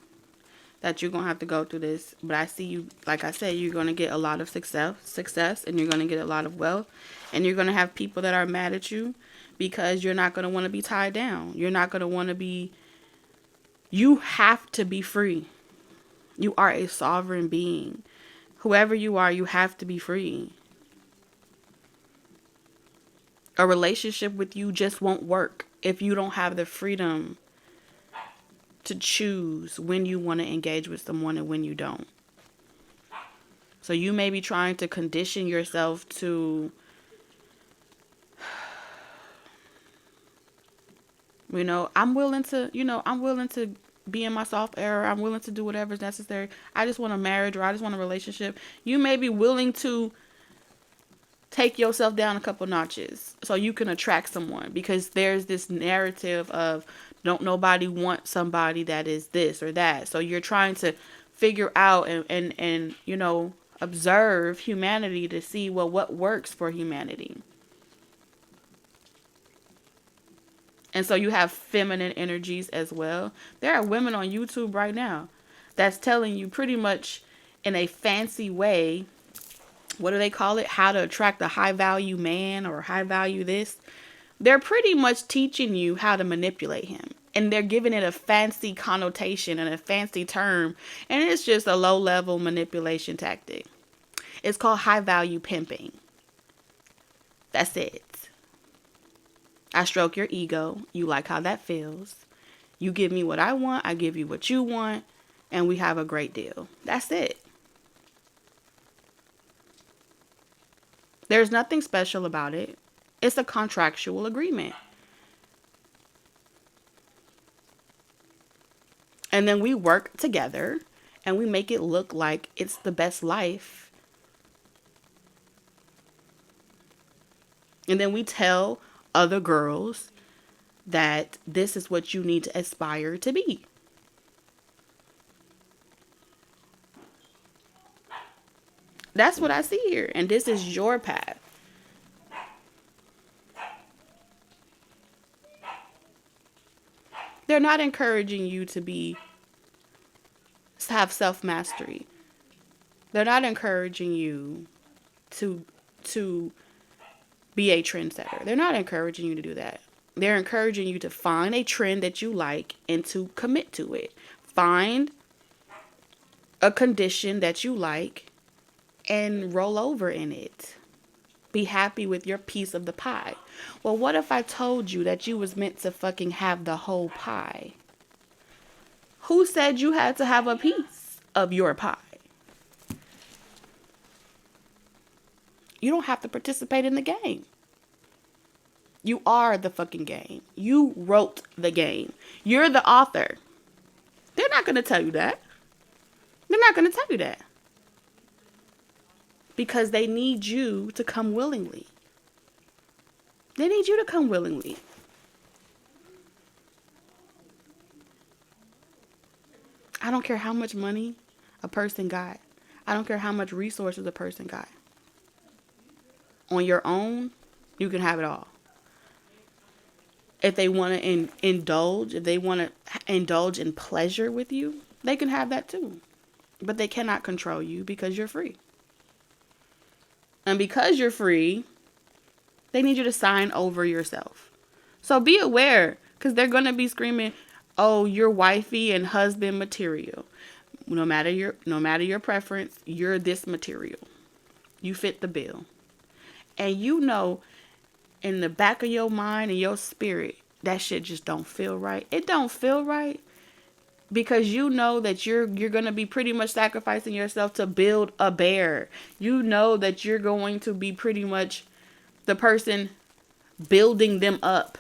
that you're going to have to go through this. But I see you, like I said, you're going to get a lot of success, and you're going to get a lot of wealth. And you're going to have people that are mad at you because you're not going to want to be tied down. You're not going to want to be, you have to be free. You are a sovereign being. Whoever you are, you have to be free. A relationship with you just won't work if you don't have the freedom to choose when you want to engage with someone and when you don't. So you may be trying to condition yourself to, I'm willing to be in my soft era. I'm willing to do whatever's necessary. I just want a marriage, or I just want a relationship. You may be willing to take yourself down a couple notches so you can attract someone, because there's this narrative of don't nobody want somebody that is this or that. So you're trying to figure out and observe humanity to see, well, what works for humanity. And so you have feminine energies as well. There are women on YouTube right now that's telling you pretty much in a fancy way, what do they call it? How to attract a high value man, or high value this. They're pretty much teaching you how to manipulate him. And they're giving it a fancy connotation and a fancy term. And it's just a low level manipulation tactic. It's called high value pimping. That's it. I stroke your ego. You like how that feels. You give me what I want. I give you what you want. And we have a great deal. That's it. There's nothing special about it. It's a contractual agreement. And then we work together and we make it look like it's the best life. And then we tell other girls that this is what you need to aspire to be. That's what I see here. And this is your path. They're not encouraging you to have self-mastery. They're not encouraging you to be a trendsetter. They're not encouraging you to do that. They're encouraging you to find a trend that you like and to commit to it. Find a condition that you like and roll over in it. Be happy with your piece of the pie. Well, what if I told you that you was meant to fucking have the whole pie? Who said you had to have a piece of your pie? You don't have to participate in the game. You are the fucking game. You wrote the game. You're the author. They're not going to tell you that. They're not going to tell you that. Because they need you to come willingly. They need you to come willingly. I don't care how much money a person got. I don't care how much resources a person got. On your own, you can have it all. If they want to indulge, if they want to indulge in pleasure with you, they can have that too. But they cannot control you because you're free. And because you're free, they need you to sign over yourself. So be aware, because they're going to be screaming, oh, you're wifey and husband material. No matter your preference, you're this material. You fit the bill. And you know, in the back of your mind and your spirit, that shit just don't feel right. It don't feel right because you know that you're going to be pretty much sacrificing yourself to build a bear. You know that you're going to be pretty much the person building them up.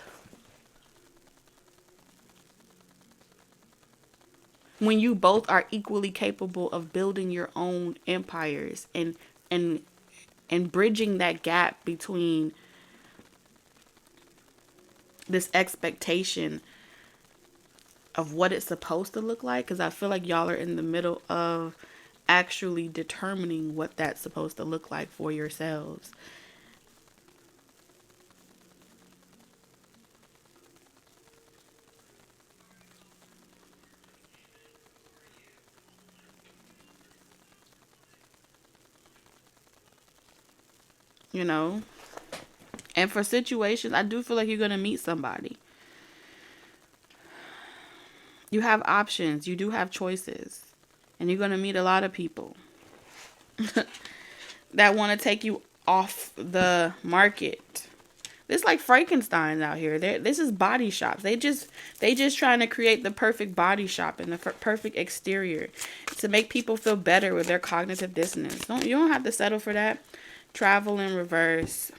When you both are equally capable of building your own empires and bridging that gap between this expectation of what it's supposed to look like, because I feel like y'all are in the middle of actually determining what that's supposed to look like for yourselves. You know? And for situations, I do feel like you're going to meet somebody. You have options. You do have choices. And you're going to meet a lot of people that want to take you off the market. It's like Frankenstein's out here. This is body shops. They just trying to create the perfect body shop and the perfect exterior to make people feel better with their cognitive dissonance. You don't have to settle for that. Travel in reverse.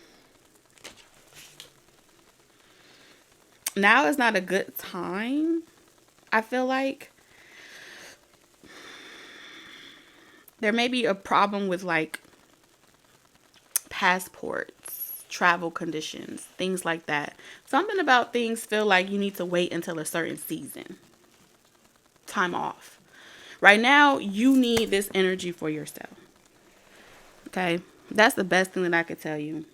Now is not a good time. I feel like there may be a problem with like passports, travel conditions, things like that. Something about things feel like you need to wait until a certain season. Time off. Right now, you need this energy for yourself. Okay? That's the best thing that I could tell you.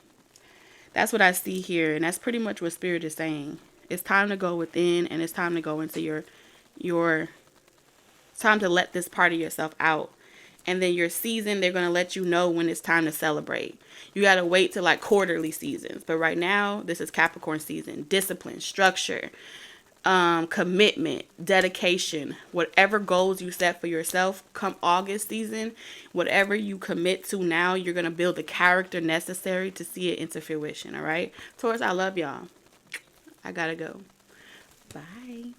That's what I see here, and that's pretty much what Spirit is saying. It's time to go within, and it's time to go into your it's time to let this part of yourself out. And then your season, they're going to let you know when it's time to celebrate. You got to wait till like quarterly seasons. But right now, this is Capricorn season. Discipline, structure, commitment, dedication, whatever goals you set for yourself come August season, whatever you commit to now, you're going to build the character necessary to see it into fruition. All right. Taurus, I love y'all. I got to go. Bye.